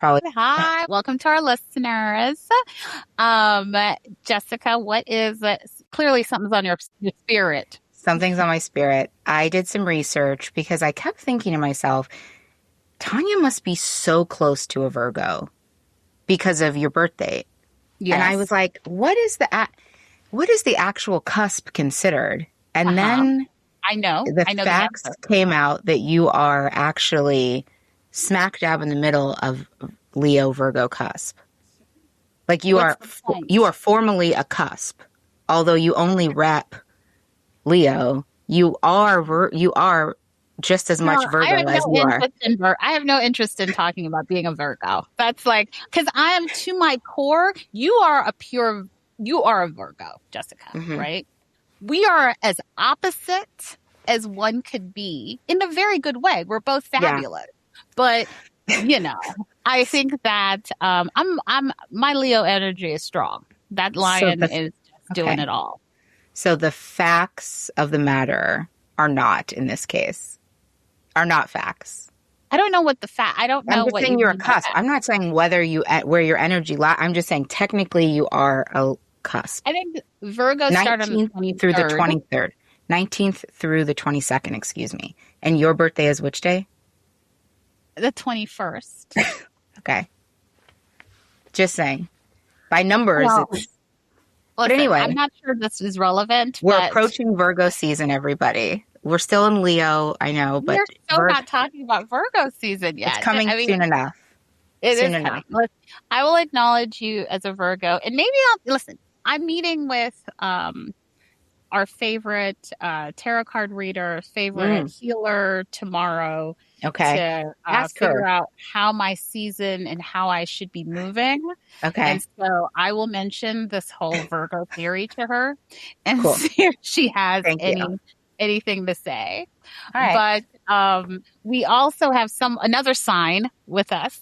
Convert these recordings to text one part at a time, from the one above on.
Probably. Hi, welcome to our listeners. Um, Jessica, what is clearly something's on your spirit? Something's on my spirit. I did some research because I kept thinking to myself, Tanya must be so close to a Virgo because of your birthday. And I Yes. was like, what is the actual cusp considered? And then I know. the I know the facts answer. came out that you are actually smack dab in the middle of Leo Virgo cusp. Like you What's are the point? you are formally a cusp, although you only rep Leo. You are just as much No, I Virgo have as no you are. interest in I have no interest in talking about being a Virgo. That's like because I am to my core. You are a Virgo, Jessica, Hmm. right? We are as opposite as one could be in a very good way. We're both Yeah. fabulous. But, I think that I'm my Leo energy is strong. That So lion the is just doing okay. it all. So the facts of the matter are not in this case. Are not facts. I don't know what the fact I don't I'm know just what saying you you're a mean by cusp. that. I'm not saying where your energy lies. I'm just saying technically you are a cusp. I think Virgo start on the 19th through the 23rd, 23rd. 19th through the 22nd, excuse me. And your birthday is which day? the 21st. Okay. Just saying. By numbers, Well, it's. But listen, anyway, I'm not sure this is relevant, we're but approaching Virgo season, everybody. We're still in Leo, I know, we but are still not talking about Virgo season it's yet. coming I mean, soon enough. it Soon is enough. coming. I will acknowledge you as a Virgo, and maybe I'll listen. I'm meeting with our favorite tarot card reader, favorite healer tomorrow Okay. to Ask figure her. out how my season and how I should be moving. And Okay. so I will mention this whole Virgo theory to her and Cool. see if she has Thank you. anything to say. All right. But we also have another sign with us.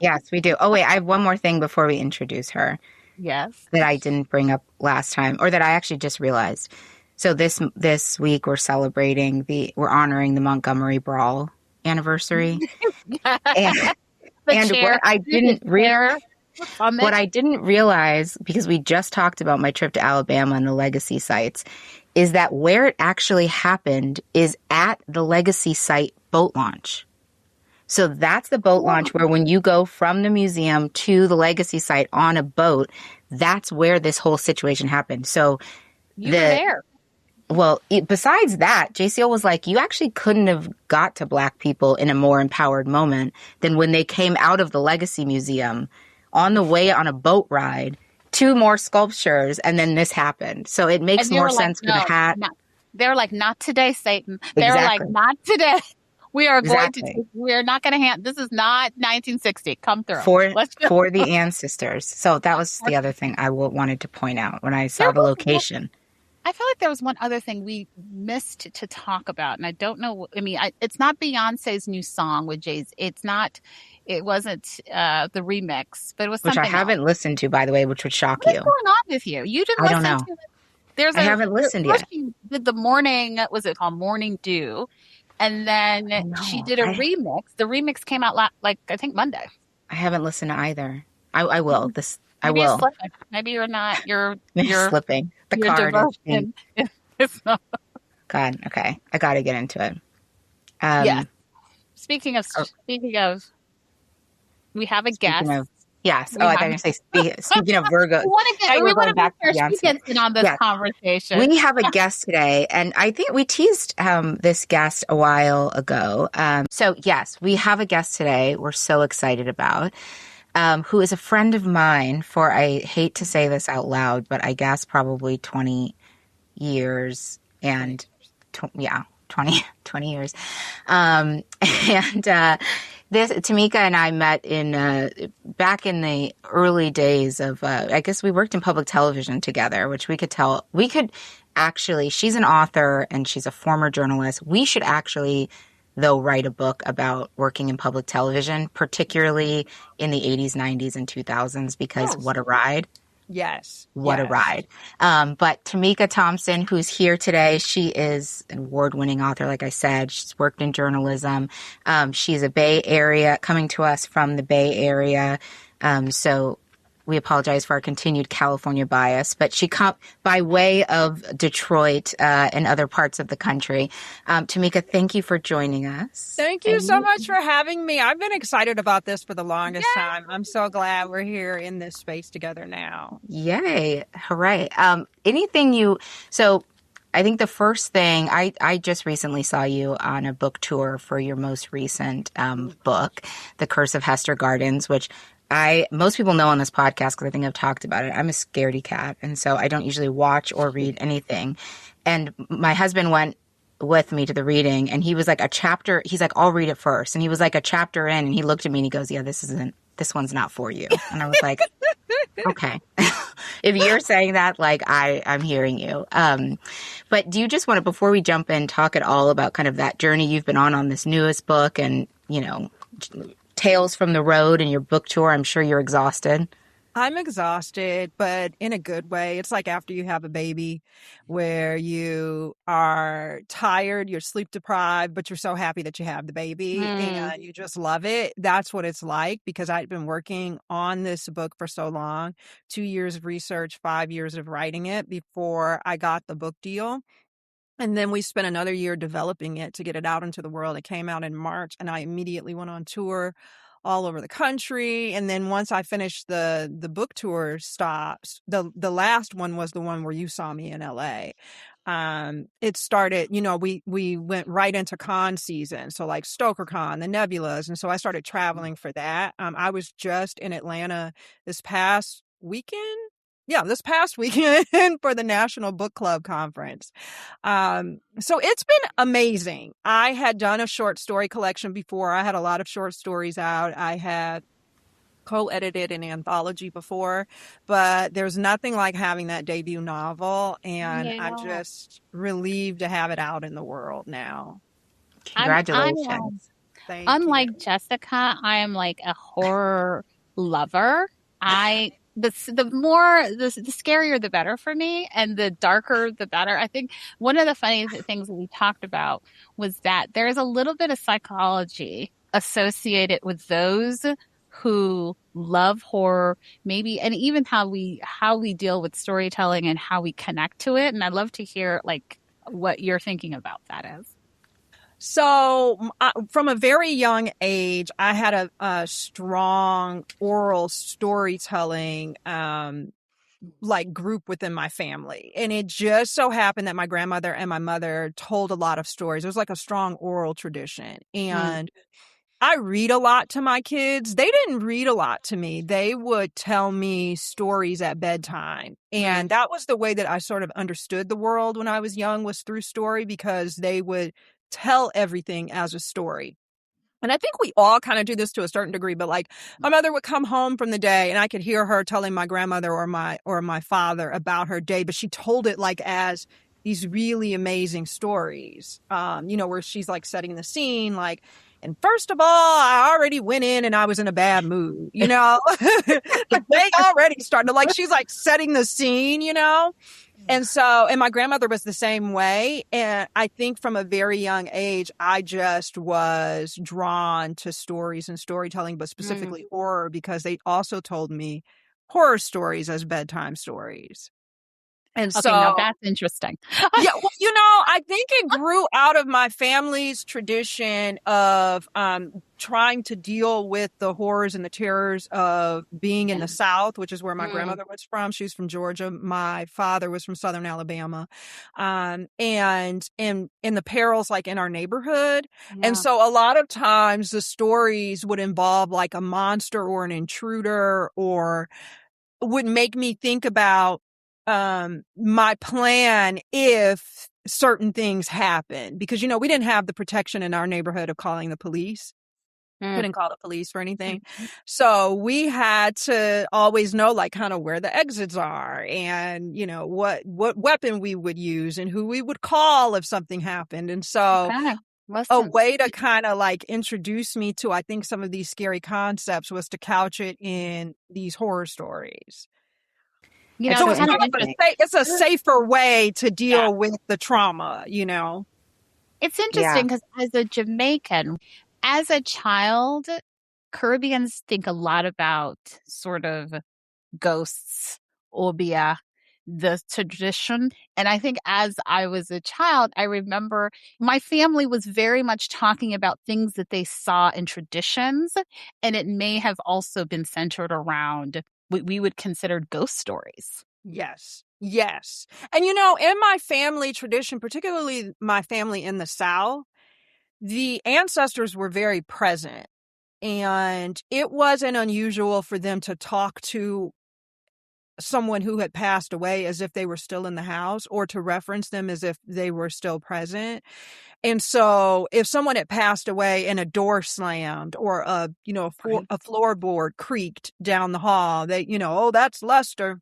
Yes, we do. Oh, wait. I have one more thing before we introduce her Yes. that I didn't bring up last time, or that I actually just realized. So this week we're honoring the Montgomery Brawl anniversary. And The and chair, what I didn't realize, because we just talked about my trip to Alabama and the legacy sites, is that where it actually happened is at the legacy site boat launch. So that's the boat launch where when you go from the museum to the legacy site on a boat, that's where this whole situation happened. So you were there. well, besides that, JCO was like, you actually couldn't have got to Black people in a more empowered moment than when they came out of the Legacy Museum on the way on a boat ride, 2 more sculptures, and then this happened. So it makes And they more were like, sense for the no, hat. they were like, not today, Satan. They were like, Exactly. not today. We are Exactly. we're not going to this is not 1960. Come through. Let's go. For the ancestors. So that was the other thing I wanted to point out when I saw the location. I feel like there was one other thing we missed to talk about, and I don't know. I mean, it's not Beyonce's new song with Jay-Z. It wasn't the remix, but it was Which something I haven't else. listened to, by the way, which would shock What is you. going on with you? You didn't I don't listen know. to it. There's I haven't listened yet. She did the morning, was it called Morning Dew? And then she did a remix. The remix came out like I think Monday. I haven't listened to either. I will. I Maybe will. you're slipping. Maybe you're not. You're slipping. The your card. devotion. It's not. God. Okay. I got to get into it. Yeah. Speaking of, we have a guest. Yes. I thought you were going to say, speaking of Virgo. We want to make sure she gets in on this conversation. We have a guest today, and I think we teased this guest a while ago. So, yes, we have a guest today we're so excited about, who is a friend of mine for, I hate to say this out loud, but I guess probably 20 years and 20 years. Tamika and I met back in the early days of, I guess we worked in public television together, which she's an author and she's a former journalist. We should actually, though, write a book about working in public television, particularly in the 80s, 90s, and 2000s, because what a ride. Yes. What a Yes. ride. But Tamika Thompson, who's here today, she is an award-winning author, like I said. She's worked in journalism. She's a Bay Area, coming to us from the Bay Area. So we apologize for our continued California bias, but she come by way of Detroit and other parts of the country. Tamika, thank you for joining us. Thank you so much for having me. I've been excited about this for the longest time. I'm so glad we're here in this space together now. Yay. Hooray. So I think the first thing, I just recently saw you on a book tour for your most recent book, The Curse of Hester Gardens, which most people know on this podcast because I think I've talked about it. I'm a scaredy cat, and so I don't usually watch or read anything. And my husband went with me to the reading, and he was like he's like, I'll read it first. And he was like a chapter in, and he looked at me and he goes, yeah, this one's not for you. And I was like, okay. If you're saying that, like I'm hearing you. But do you just want to, before we jump in, talk at all about kind of that journey you've been on this newest book and, tales from the road and your book tour? I'm sure you're exhausted. I'm exhausted, but in a good way. It's like after you have a baby where you are tired, you're sleep deprived, but you're so happy that you have the baby and you just love it. That's what it's like because I'd been working on this book for so long, 2 years of research, 5 years of writing it before I got the book deal. And then we spent another year developing it to get it out into the world. It came out in March and I immediately went on tour all over the country. And then once I finished the book tour stops, the last one was the one where you saw me in LA. It started, we went right into con season. So like StokerCon, the Nebulas. And so I started traveling for that. I was just in Atlanta this past weekend. Yeah, this past weekend for the National Book Club Conference. So it's been amazing. I had done a short story collection before. I had a lot of short stories out. I had co-edited an anthology before, but there's nothing like having that debut novel. And I'm just relieved to have it out in the world now. Congratulations. Thank Unlike you. Jessica, I am like a horror lover. The scarier the better for me, and the darker the better. I think one of the funny things we talked about was that there's a little bit of psychology associated with those who love horror, maybe, and even how we deal with storytelling and how we connect to it. And I'd love to hear like what you're thinking about that is. So from a very young age, I had a strong oral storytelling like group within my family. And it just so happened that my grandmother and my mother told a lot of stories. It was like a strong oral tradition. And I read a lot to my kids. They didn't read a lot to me. They would tell me stories at bedtime. And that was the way that I sort of understood the world when I was young, was through story, because they would tell everything as a story. And I think we all kind of do this to a certain degree, but like my mother would come home from the day and I could hear her telling my grandmother or my father about her day, but she told it like as these really amazing stories, where she's like setting the scene, like, and first of all, I already went in and I was in a bad mood, the day already started, like, she's like setting the scene. And my grandmother was the same way. And I think from a very young age, I just was drawn to stories and storytelling, but specifically horror, because they also told me horror stories as bedtime stories. And Okay, now that's interesting. Yeah, well, I think it grew out of my family's tradition of trying to deal with the horrors and the terrors of being in the South, which is where my grandmother was from. She was from Georgia. My father was from Southern Alabama. And in the perils like in our neighborhood. Yeah. And so a lot of times the stories would involve like a monster or an intruder, or would make me think about my plan if certain things happen, because we didn't have the protection in our neighborhood of calling the police. Couldn't call the police for anything. So we had to always know like kind of where the exits are, and what weapon we would use and who we would call if something happened. And so a way to kind of like introduce me to, I think, some of these scary concepts was to couch it in these horror stories. You know, It's So so it's it's kind of interesting. it's a safer way to deal yeah. with the trauma, you know? It's Yeah. interesting because as a Jamaican, as a child, Caribbeans think a lot about sort of ghosts, obia, the tradition. And I think as I was a child, I remember my family was very much talking about things that they saw in traditions. And it may have also been centered around what we would consider ghost stories. Yes. Yes. And you know, in my family tradition, particularly my family in the South, the ancestors were very present. And it wasn't unusual for them to talk to someone who had passed away as if they were still in the house, or to reference them as if they were still present. And so if someone had passed away and a door slammed, or Right. a floorboard creaked down the hall, they, oh, that's Lester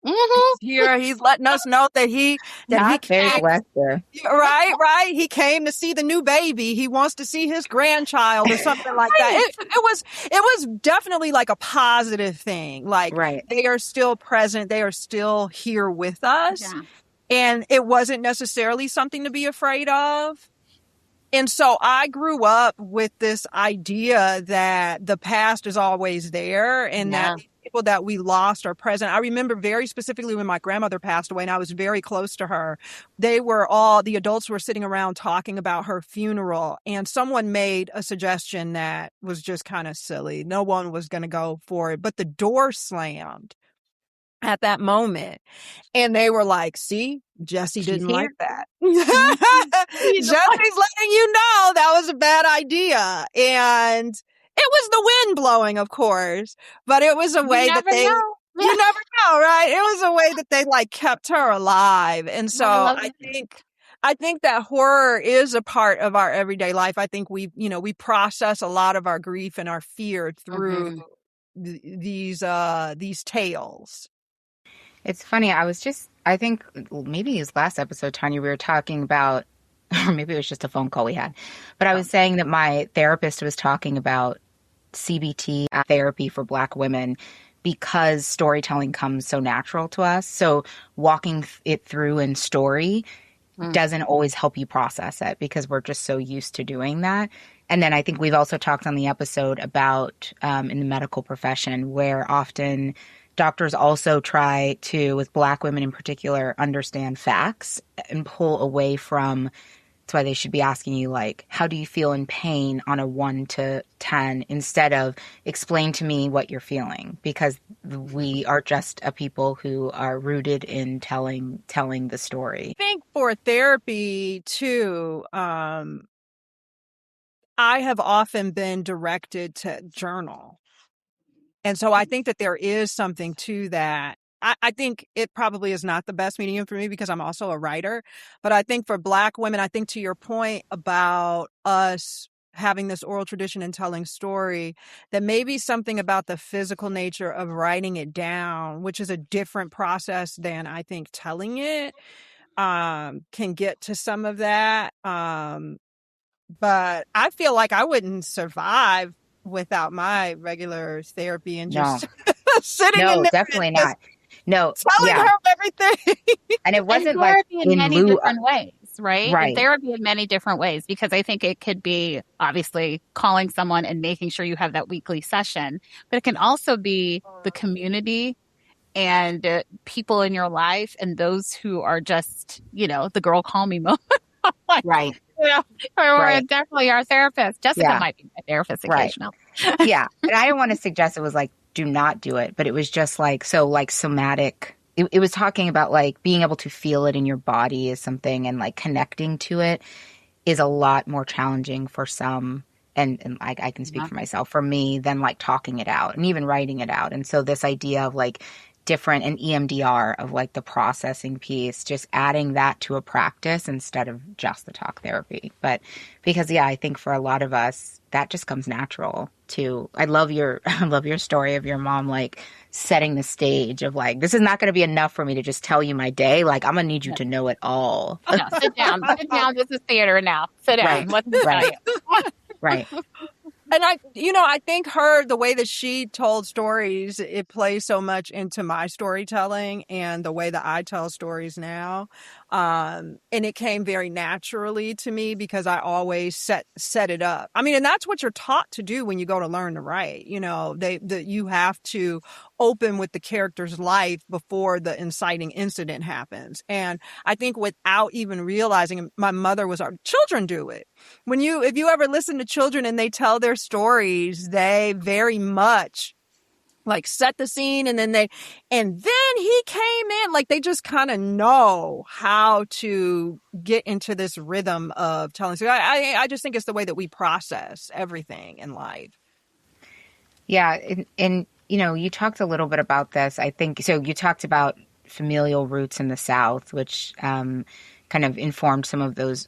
Mm-hmm. here. He's letting us know that he Not There's came. Lester. Right. He came to see the new baby. He wants to see his grandchild or something like that. It was definitely like a positive thing. Like, Right. they are still present. They are still here with us. Yeah. And it wasn't necessarily something to be afraid of. And so I grew up with this idea that the past is always there, and Yeah. that the people that we lost are present. I remember very specifically when my grandmother passed away and I was very close to her. The adults were sitting around talking about her funeral, and someone made a suggestion that was just kind of silly. No one was going to go for it, but the door slammed at that moment. And they were like, see, Jesse She's didn't here. like that. Mhm. Jesse's letting you know that was a bad idea. And it was the wind blowing, of course, but it was a You way that never know. you never know, right? It was a way that they like kept her alive. And so I love I think that horror is a part of our everyday life. I think we process a lot of our grief and our fear through Mhm. these tales. It's funny. I think maybe it was last episode, Tanya, we were talking about, or maybe it was just a phone call we had, but I was saying that my therapist was talking about CBT therapy for Black women because storytelling comes so natural to us. So walking it through in story doesn't always help you process it because we're just so used to doing that. And then I think we've also talked on the episode about in the medical profession where often doctors also try to, with Black women in particular, understand facts and pull away from. That's why they should be asking you, like, how do you feel in pain on a 1 to 10 instead of explain to me what you're feeling, because we are just a people who are rooted in telling the story. I think for therapy too, I have often been directed to journal. And so I think that there is something to that. I think it probably is not the best medium for me because I'm also a writer. But I think for Black women, I think to your point about us having this oral tradition and telling story, that maybe something about the physical nature of writing it down, which is a different process than I think telling it, can get to some of that. But I feel like I wouldn't survive without my regular therapy and No, just sitting in no, there definitely and just not. No, telling yeah. her everything. And it And wasn't like therapy in in many lieu of, different ways, right? And right, therapy in many different ways, because I think it could be obviously calling someone and making sure you have that weekly session, but it can also be the community and people in your life and those who are just, the girl call me moment. Like, right, or right, definitely our therapist. Jessica yeah, might be my therapist right. occasionally. Yeah. And I don't want to suggest it was like, do not do it, but it was just like, so like somatic. It was talking about like being able to feel it in your body is something, and like connecting to it is a lot more challenging for some. And I can speak Yeah. for myself, for me, than like talking it out and even writing it out. And so this idea of like different, and EMDR of like the processing piece, just adding that to a practice instead of just the talk therapy. But because, yeah, I think for a lot of us, that just comes natural to. I love your story of your mom, like setting the stage of like, this is not going to be enough for me to just tell you my day. Like, I'm going to need you to know it all. No, sit down. Sit down. This is theater now. Sit down. Right. Let me tell Right. you. Right. And I think the way that she told stories, it plays so much into my storytelling and the way that I tell stories now. And it came very naturally to me because I always set it up. I mean, and that's what you're taught to do when you go to learn to write. You have to open with the character's life before the inciting incident happens. And I think without even realizing, my mother was our children do it. If you ever listen to children and they tell their stories, they very much like set the scene and then he came in, like they just kind of know how to get into this rhythm of telling. So I just think it's the way that we process everything in life. Yeah. And you talked a little bit about this, I think. So you talked about familial roots in the South, which kind of informed some of those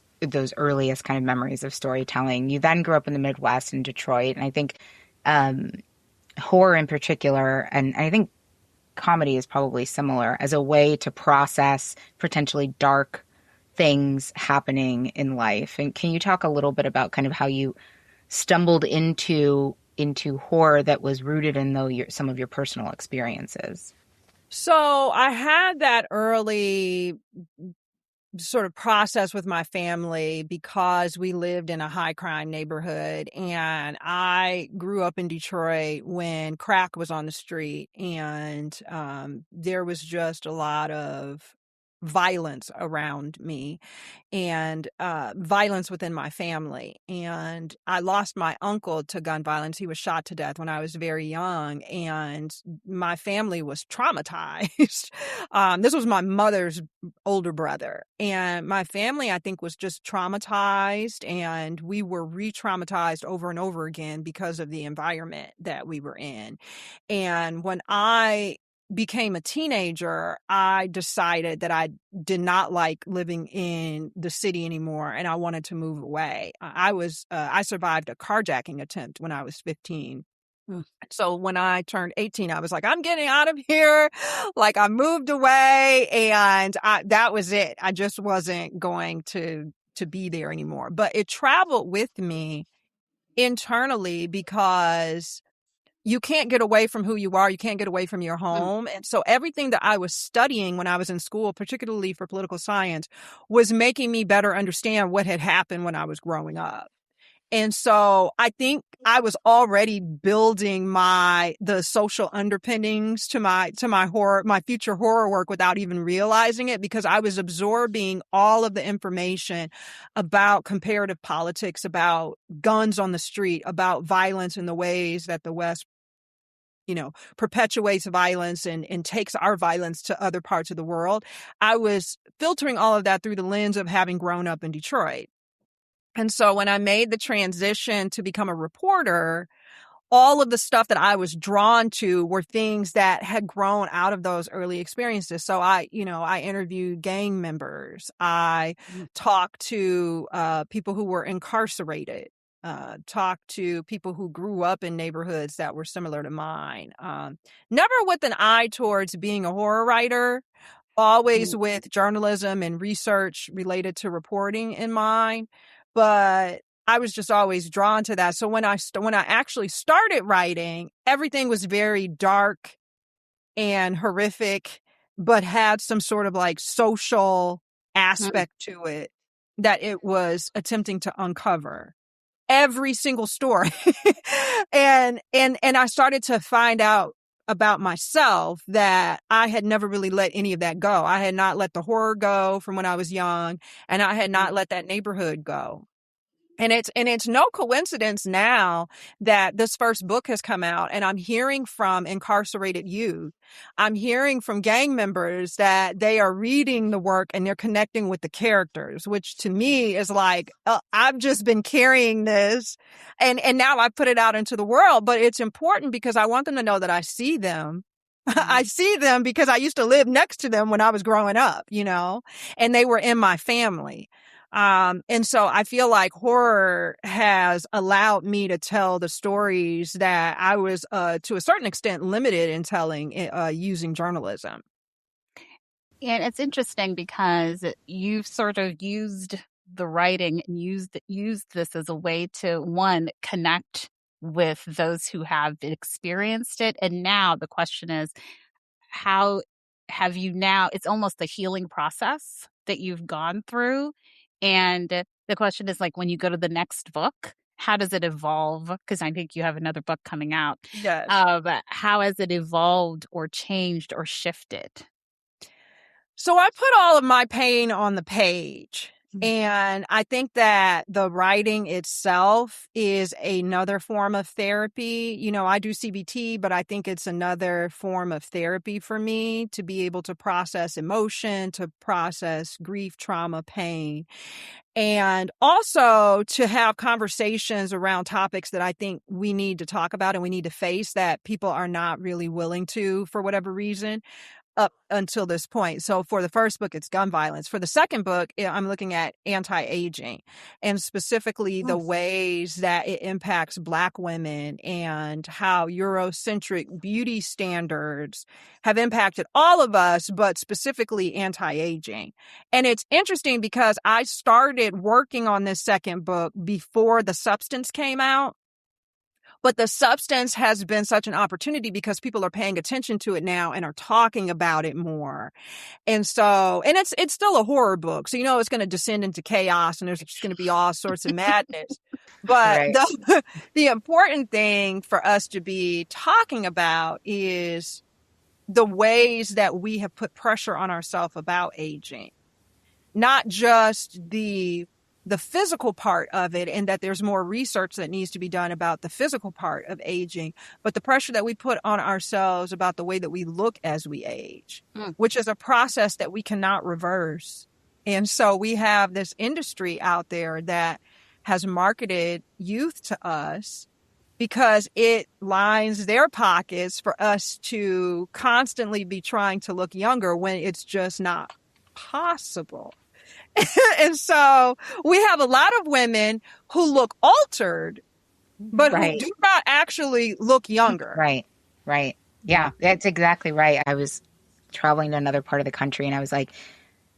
earliest kind of memories of storytelling. You then grew up in the Midwest in Detroit. And I think horror in particular, and I think comedy is probably similar, as a way to process potentially dark things happening in life. And can you talk a little bit about kind of how you stumbled into horror that was rooted in some of your personal experiences? So I had that early sort of process with my family because we lived in a high crime neighborhood, and I grew up in Detroit when crack was on the street, and there was just a lot of violence around me and violence within my family. And I lost my uncle to gun violence. He was shot to death when I was very young, and my family was traumatized. This was my mother's older brother, and my family, I think, was just traumatized, and we were re-traumatized over and over again because of the environment that we were in. And when I became a teenager, I decided that I did not like living in the city anymore, and I wanted to move away. I survived a carjacking attempt when I was 15. So when I turned 18, I was like, I'm getting out of here. Like, I moved away, and that was it. I just wasn't going to be there anymore. But it traveled with me internally because you can't get away from who you are. You can't get away from your home. And so everything that I was studying when I was in school, particularly for political science, was making me better understand what had happened when I was growing up. And so I think I was already building the social underpinnings to my future horror work without even realizing it, because I was absorbing all of the information about comparative politics, about guns on the street, about violence and the ways that the West perpetuates violence and takes our violence to other parts of the world. I was filtering all of that through the lens of having grown up in Detroit. And so when I made the transition to become a reporter, all of the stuff that I was drawn to were things that had grown out of those early experiences. So I interviewed gang members. I talked to people who were incarcerated. Talked to people who grew up in neighborhoods that were similar to mine. Never with an eye towards being a horror writer, always with journalism and research related to reporting in mind. But I was just always drawn to that. So when I actually started writing, everything was very dark and horrific, but had some sort of like social aspect to it that it was attempting to uncover. Every single story. and I started to find out about myself that I had never really let any of that go. I had not let the horror go from when I was young, and I had not let that neighborhood go. And it's no coincidence now that this first book has come out, and I'm hearing from incarcerated youth. I'm hearing from gang members that they are reading the work and they're connecting with the characters, which to me is like, I've just been carrying this and now I put it out into the world. But it's important because I want them to know that I see them. I see them because I used to live next to them when I was growing up, and they were in my family. And so I feel like horror has allowed me to tell the stories that I was, to a certain extent, limited in telling using journalism. And it's interesting because you've sort of used the writing and used this as a way to, one, connect with those who have experienced it. And now the question is, how have you now, it's almost a healing process that you've gone through. And the question is, like, when you go to the next book, how does it evolve? Because I think you have another book coming out. Yes. How has it evolved or changed or shifted? So I put all of my pain on the page. And I think that the writing itself is another form of therapy. You know, I do CBT, but I think it's another form of therapy for me to be able to process emotion, to process grief, trauma, pain, and also to have conversations around topics that I think we need to talk about and we need to face that people are not really willing to for whatever reason up until this point. So for the first book, it's gun violence. For the second book, I'm looking at anti-aging and specifically the ways that it impacts Black women and how Eurocentric beauty standards have impacted all of us, but specifically anti-aging. And it's interesting because I started working on this second book before The Substance came out. But The Substance has been such an opportunity because people are paying attention to it now and are talking about it more. And so, and it's still a horror book. So, you know, it's going to descend into chaos and there's just going to be all sorts of madness. But Right. the important thing for us to be talking about is the ways that we have put pressure on ourselves about aging, not just the physical part of it, and that there's more research that needs to be done about the physical part of aging, but the pressure that we put on ourselves about the way that we look as we age, which is a process that we cannot reverse. And so we have this industry out there that has marketed youth to us because it lines their pockets for us to constantly be trying to look younger when it's just not possible. And so we have a lot of women who look altered, but who do not actually look younger. Right. Yeah, that's exactly right. I was traveling to another part of the country and I was like,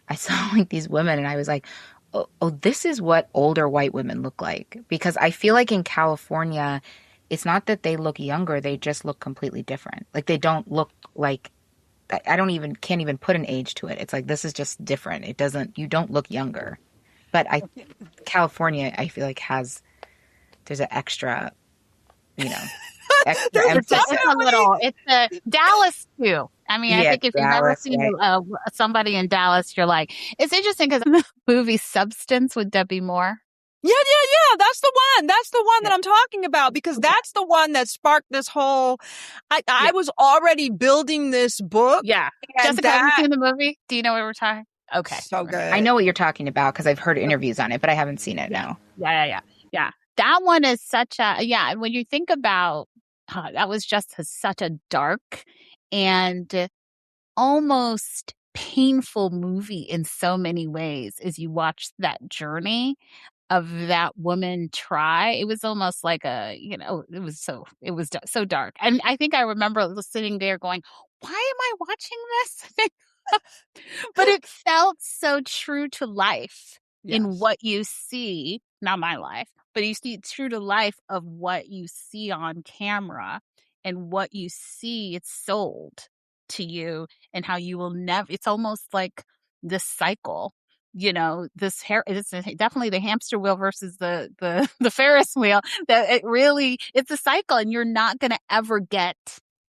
I saw like these women and I was like, oh, this is what older white women look like. Because I feel like in California, it's not that they look younger, they just look completely different. Like they don't look like, can't even put an age to it. It's like, this is just different. You don't look younger. But California, I feel like there's an extra, extra emphasis. It's Dallas too. I mean, I think if you've never seen somebody in Dallas, you're like, it's interesting because the movie Substance with Debbie Moore. Yeah. That's the one. That's the one that I'm talking about because that's the one that sparked this whole. I was already building this book. Yeah. Jessica, have you seen the movie? Do you know what we're talking? Okay. So good. I know what you're talking about because I've heard interviews on it, but I haven't seen it. No. Yeah. That one is such a, when you think about, that was just such a dark and almost painful movie in so many ways as you watch that journey of that woman try. It was almost like it was so dark. And I think I remember sitting there going, why am I watching this? But it felt so true to life in what you see, not my life, but you see true to life of what you see on camera and what you see it's sold to you and how you will never, it's almost like this cycle. It's definitely the hamster wheel versus the Ferris wheel. That it's a cycle, and you're not going to ever get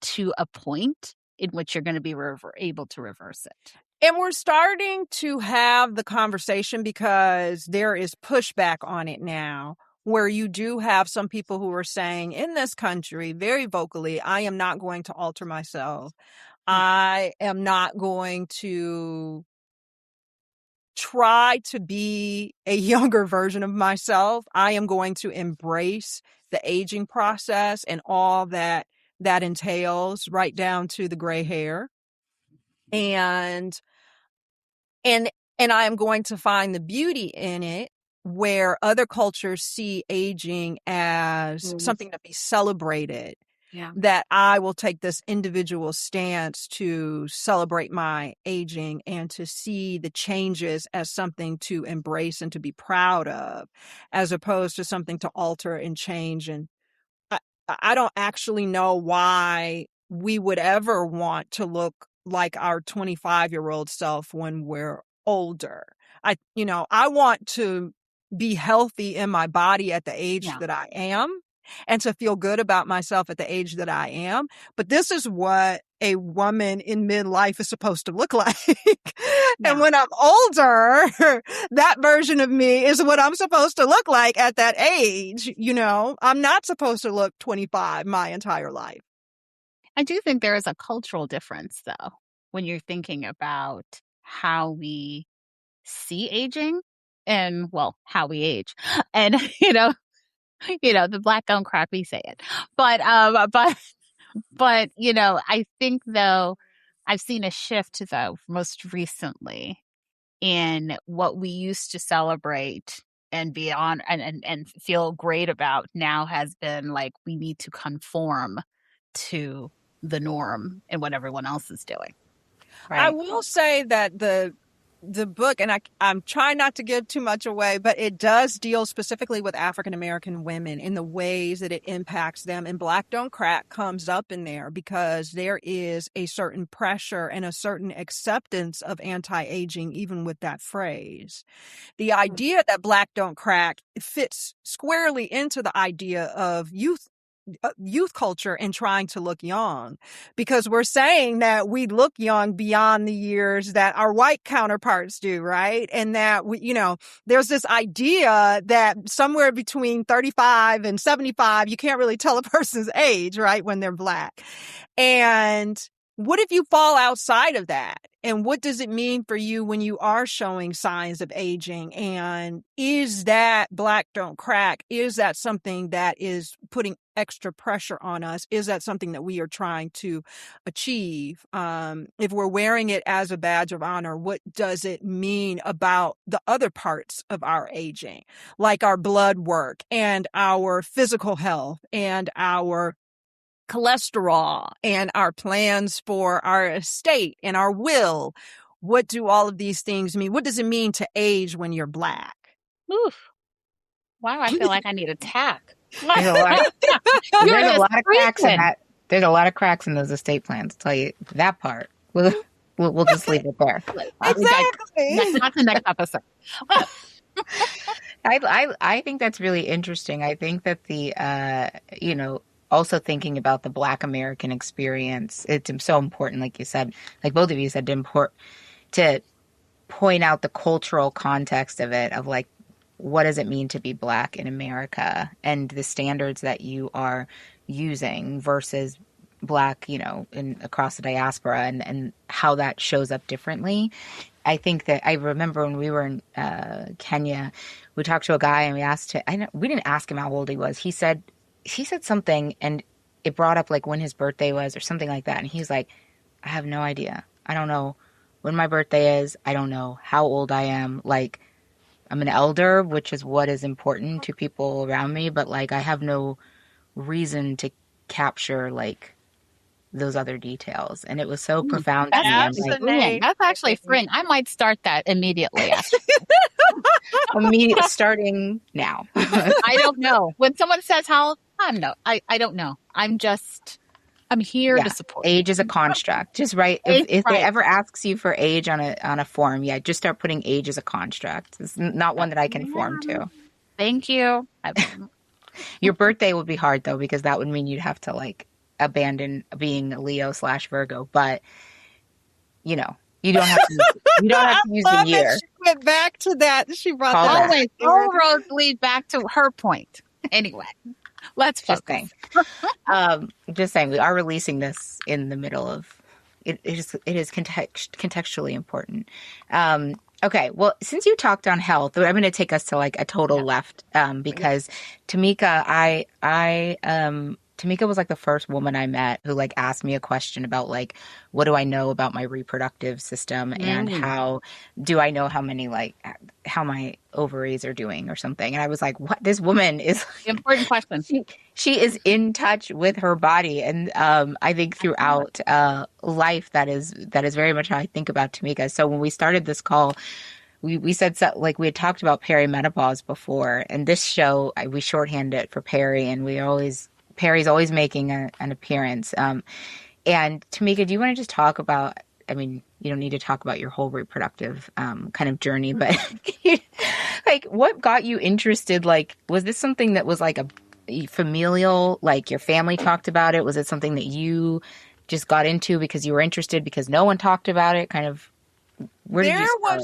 to a point in which you're going to be able to reverse it. And we're starting to have the conversation because there is pushback on it now, where you do have some people who are saying in this country very vocally, I am not going to alter myself. I am not going to try to be a younger version of myself. I am going to embrace the aging process and all that entails, right down to the gray hair. And I am going to find the beauty in it where other cultures see aging as something to be celebrated. Yeah. That I will take this individual stance to celebrate my aging and to see the changes as something to embrace and to be proud of, as opposed to something to alter and change. And I don't actually know why we would ever want to look like our 25-year-old self when we're older. I want to be healthy in my body at the age that I am and to feel good about myself at the age that I am. But this is what a woman in midlife is supposed to look like. And when I'm older, that version of me is what I'm supposed to look like at that age. I'm not supposed to look 25 my entire life. I do think there is a cultural difference, though, when you're thinking about how we see aging and, well, how we age. And, the Black don't crack, we say it. But, I think, though, I've seen a shift, though, most recently in what we used to celebrate and be on and feel great about now has been like, we need to conform to the norm and what everyone else is doing. Right. I will say that the book, and I'm trying not to give too much away, but it does deal specifically with African-American women in the ways that it impacts them. And Black Don't Crack comes up in there because there is a certain pressure and a certain acceptance of anti-aging, even with that phrase. The idea that Black Don't Crack fits squarely into the idea of youth culture and trying to look young, because we're saying that we look young beyond the years that our white counterparts do, right? And that there's this idea that somewhere between 35 and 75, you can't really tell a person's age, right, when they're Black. And what if you fall outside of that? And what does it mean for you when you are showing signs of aging? And is that Black Don't Crack? Is that something that is putting extra pressure on us? Is that something that we are trying to achieve? If we're wearing it as a badge of honor, what does it mean about the other parts of our aging, like our blood work and our physical health and our cholesterol and our plans for our estate and our will? What do all of these things mean? What does it mean to age when you're Black? Oof. Wow, I feel like I need a tack. There's a lot of cracks in that. There's a lot of cracks in those estate plans. I'll tell you that part. We'll just leave it there. Exactly. That's the next episode. I think that's really interesting. I think that the also thinking about the Black American experience, it's so important, like you said, like both of you said, to point out the cultural context of it, of like, what does it mean to be Black in America and the standards that you are using versus Black, across the diaspora, and how that shows up differently. I think that I remember when we were in Kenya, we talked to a guy and we asked him, we didn't ask him how old he was. He said something and it brought up like when his birthday was or something like that. And he's like, I have no idea. I don't know when my birthday is. I don't know how old I am. Like, I'm an elder, which is what is important to people around me. But like, I have no reason to capture like those other details. And it was so profound to me. That's actually freeing. I might start that immediately. Starting now. I don't know. When someone says how old, I don't know. I'm here to support. Age is a construct. Just right. If they ever asks you for age on a form, just start putting age as a construct. It's not one that I conform to. Thank you. Your birthday would be hard though, because that would mean you'd have to like abandon being a Leo/Virgo. But you don't have to. You don't have to use the year. She went back to that. She brought that. Always, all roads lead back to her point. Anyway. Let's focus. Just saying, we are releasing this in the middle of it. It is contextually important. Okay, well, since you talked on health, I'm going to take us to like a total left because Tamika, Tamika was like the first woman I met who like asked me a question about like, what do I know about my reproductive system and how do I know how my ovaries are doing or something. And I was like, what? This woman is important question. She is in touch with her body. And I think throughout life, that is very much how I think about Tamika. So when we started this call, we said like we had talked about perimenopause before, and this show we shorthand it for peri, and we always Perry's always making an appearance. And Tamika, do you want to just talk about, I mean, you don't need to talk about your whole reproductive kind of journey, but like what got you interested? Like, was this something that was like a familial, like your family talked about it? Was it something that you just got into because you were interested because no one talked about it? Kind of, where did you start?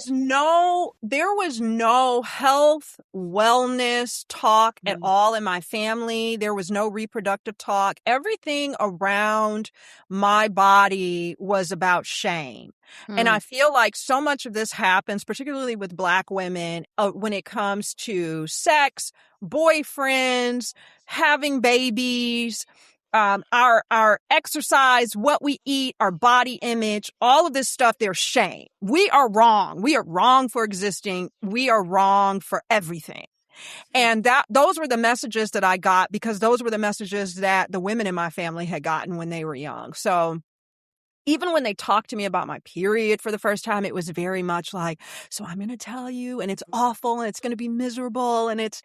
There was no health, wellness talk at all in my family. There was no reproductive talk. Everything around my body was about shame. And I feel like so much of this happens, particularly with Black women, when it comes to sex, boyfriends, having babies, our exercise, what we eat, our body image, all of this stuff, there's shame. We are wrong. We are wrong for existing. We are wrong for everything. And those were the messages that I got, because those were the messages that the women in my family had gotten when they were young. So even when they talked to me about my period for the first time, it was very much like, so I'm going to tell you, and it's awful, and it's going to be miserable, and it's,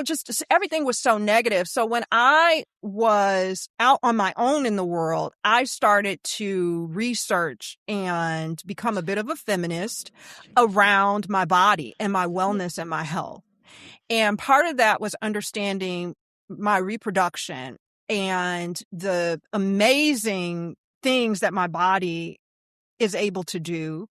just everything was so negative. So when I was out on my own in the world, I started to research and become a bit of a feminist around my body and my wellness and my health. And part of that was understanding my reproduction and the amazing things that my body is able to do,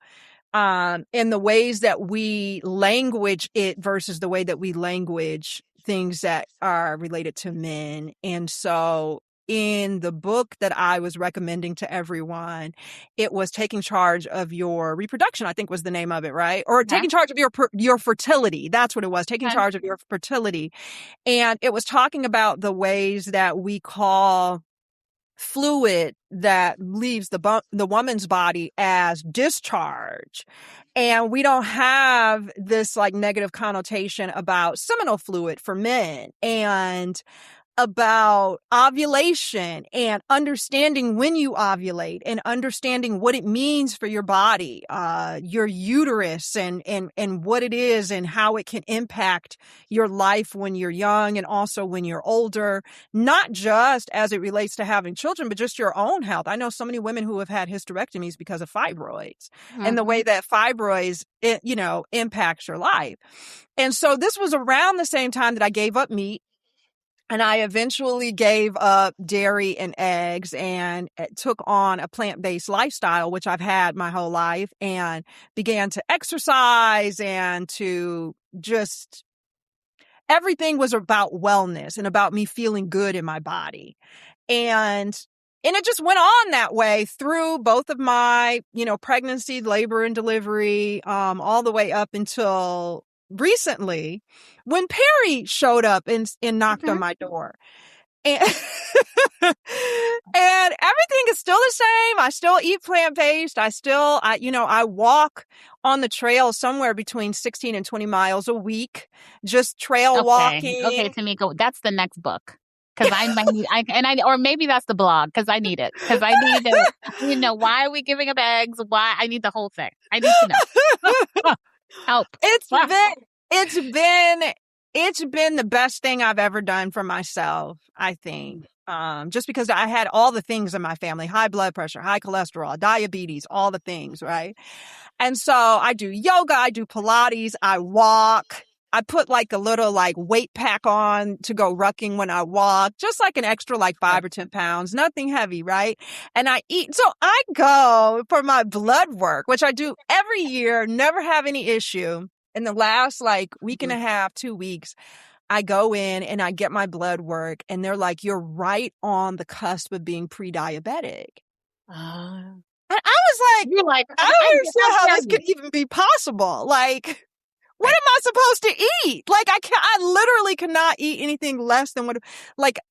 and the ways that we language it versus the way that we language things that are related to men. And so in the book that I was recommending to everyone, it was Taking Charge of Your Reproduction, I think was the name of it, right? Or Taking Charge of Your Fertility. That's what it was, Taking Charge of Your Fertility. And it was talking about the ways that we call fluid that leaves the woman's body as discharge. And we don't have this like negative connotation about seminal fluid for men, and about ovulation and understanding when you ovulate and understanding what it means for your body, your uterus, and what it is and how it can impact your life when you're young and also when you're older, not just as it relates to having children, but just your own health. I know so many women who have had hysterectomies because of fibroids and the way that fibroids, impacts your life. And so this was around the same time that I gave up meat. And I eventually gave up dairy and eggs and took on a plant-based lifestyle, which I've had my whole life, and began to exercise and to just, everything was about wellness and about me feeling good in my body. And it just went on that way through both of my, pregnancy, labor and delivery, all the way up until recently when Perry showed up and knocked on my door. And, and everything is still the same. I still eat plant-based. I walk on the trail somewhere between 16 and 20 miles a week, just trail walking. Okay, Tamika, that's the next book. Because I might need, or maybe that's the blog, because I need it. Because I need to, why are we giving up eggs? Why? I need the whole thing. I need to know. Help. It's been the best thing I've ever done for myself, I think. Just because I had all the things in my family, high blood pressure, high cholesterol, diabetes, all the things, right? And so I do yoga, I do Pilates, I walk. I put like a little weight pack on to go rucking when I walk, just like an extra 5 or 10 pounds, nothing heavy, right? And I eat. So I go for my blood work, which I do every year, never have any issue. In the last week and a half, 2 weeks, I go in and I get my blood work, and they're like, you're right on the cusp of being pre-diabetic. And I was You're like, I don't understand how this could even be possible. What am I supposed to eat? I literally cannot eat anything less than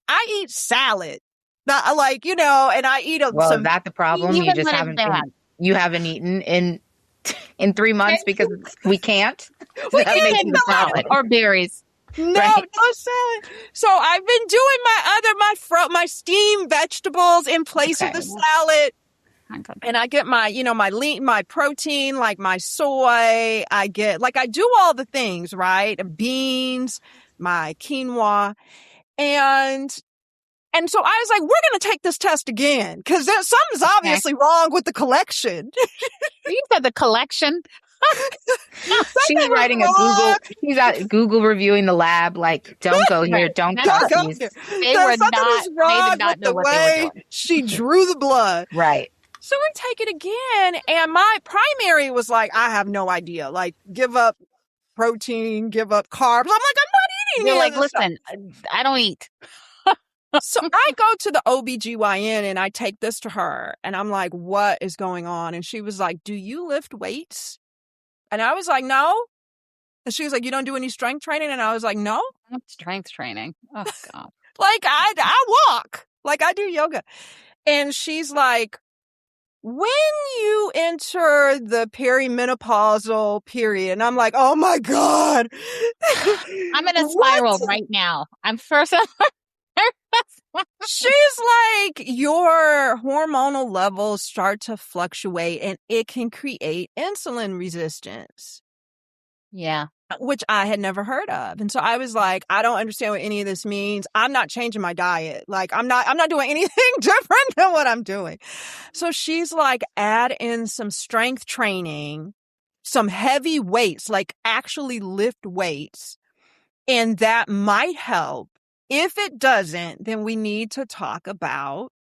I eat salad. Not and I eat Well, is that the problem? You just haven't eaten in 3 months because we can't. We can't salad or berries. No, right? No salad. So I've been doing my steamed vegetables in place of the salad. And I get my, my protein, like my soy. I do all the things, right? Beans, my quinoa. And And so I was like, we're going to take this test again because something's obviously wrong with the collection. You said the collection. She's writing she's at Google reviewing the lab, like, don't go here, don't Don't go these. here. They were Something not, is wrong they did not with know the what they were way doing. she drew the blood. Right. So we take it again. And my primary was like, I have no idea. Like, give up protein, give up carbs. I'm like, I'm not eating You're any like, of this listen, I don't eat. So I go to the OBGYN and I take this to her and I'm like, what is going on? And she was like, do you lift weights? And I was like, no. And she was like, you don't do any strength training? And I was like, no. Strength training. Oh, God. Like, I walk. Like, I do yoga. And she's like, when you enter the perimenopausal period, and I'm like, oh my God. I'm in a spiral right now. I'm first. She's like, your hormonal levels start to fluctuate and it can create insulin resistance. Yeah. Which I had never heard of. And so I was like, I don't understand what any of this means. I'm not changing my diet. Like, I'm not doing anything different than what I'm doing. So she's like, add in some strength training, some heavy weights, like actually lift weights. And that might help. If it doesn't, then we need to talk about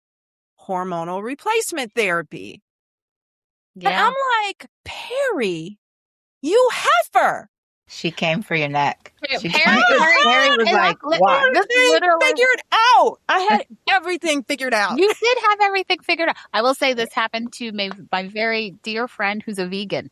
hormonal replacement therapy. Yeah. And I'm like, Perry, you heifer. She came for your neck. Perry was like, what? Figured out. I had everything figured out. You did have everything figured out. I will say this happened to my very dear friend who's a vegan.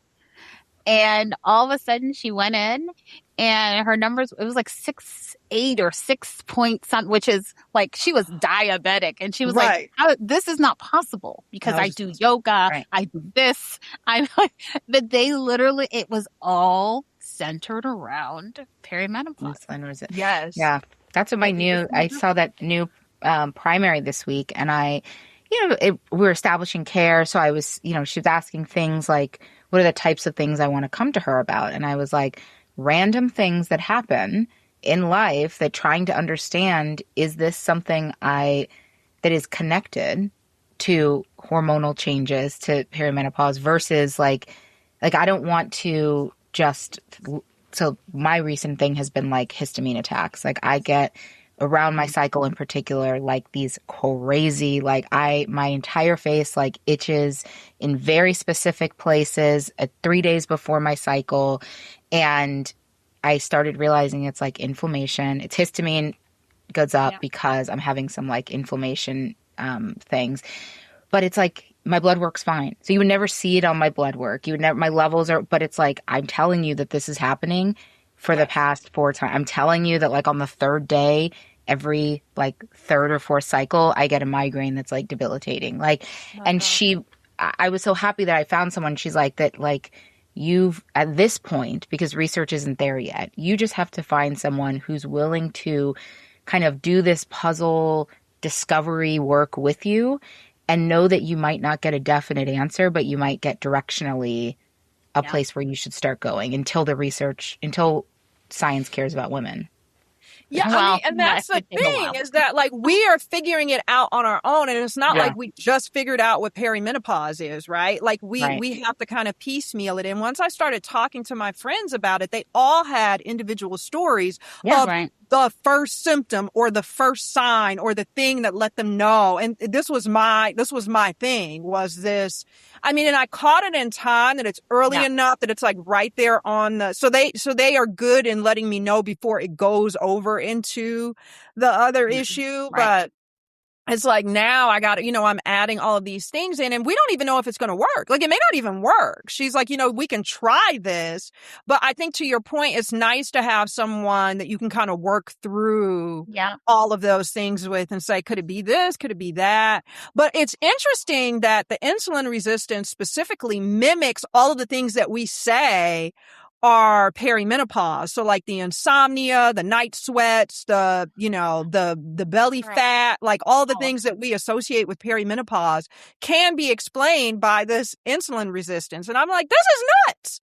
And all of a sudden she went in and her numbers, it was like 6.8 or 6 point something, which is like, she was diabetic. And she was like, this is not possible because I do yoga. I do this. But they literally, it was all centered around perimenopause. Yes. Yeah. That's what I saw that new primary this week. And we were establishing care. So I was, she was asking things like, what are the types of things I want to come to her about? And I was like, random things that happen in life that trying to understand, is this something that is connected to hormonal changes, to perimenopause versus like I don't want to so my recent thing has been like histamine attacks. Like I get around my cycle in particular, like these crazy, my entire face like itches in very specific places 3 days before my cycle. And I started realizing it's like inflammation. It's histamine goes up because I'm having some like inflammation things, but it's like my blood work's fine. So you would never see it on my blood work. My levels are, but it's like, I'm telling you that this is happening for the past 4 times. I'm telling you that like on the 3rd day, every like 3rd or 4th cycle, I get a migraine that's like debilitating. Like, and I was so happy that I found someone. She's like that, like you've at this point, because research isn't there yet, you just have to find someone who's willing to kind of do this puzzle discovery work with you and know that you might not get a definite answer, but you might get directionally a place where you should start going until science cares about women. Yeah, I mean, and that's the thing is that like we are figuring it out on our own, and it's not like we just figured out what perimenopause is, right? Like we have to kind of piecemeal it. And once I started talking to my friends about it, they all had individual stories of the first symptom or the first sign or the thing that let them know. And this was my thing was this. I mean, and I caught it in time that it's early enough that it's like right there on the, so they are good in letting me know before it goes over into the other issue. But it's like now I got, I'm adding all of these things in and we don't even know if it's going to work. Like it may not even work. She's like, we can try this. But I think to your point, it's nice to have someone that you can kind of work through all of those things with and say, could it be this? Could it be that? But it's interesting that the insulin resistance specifically mimics all of the things that we say are perimenopause. So like the insomnia, the night sweats, the belly fat, like all the things that we associate with perimenopause can be explained by this insulin resistance. And I'm like, this is nuts.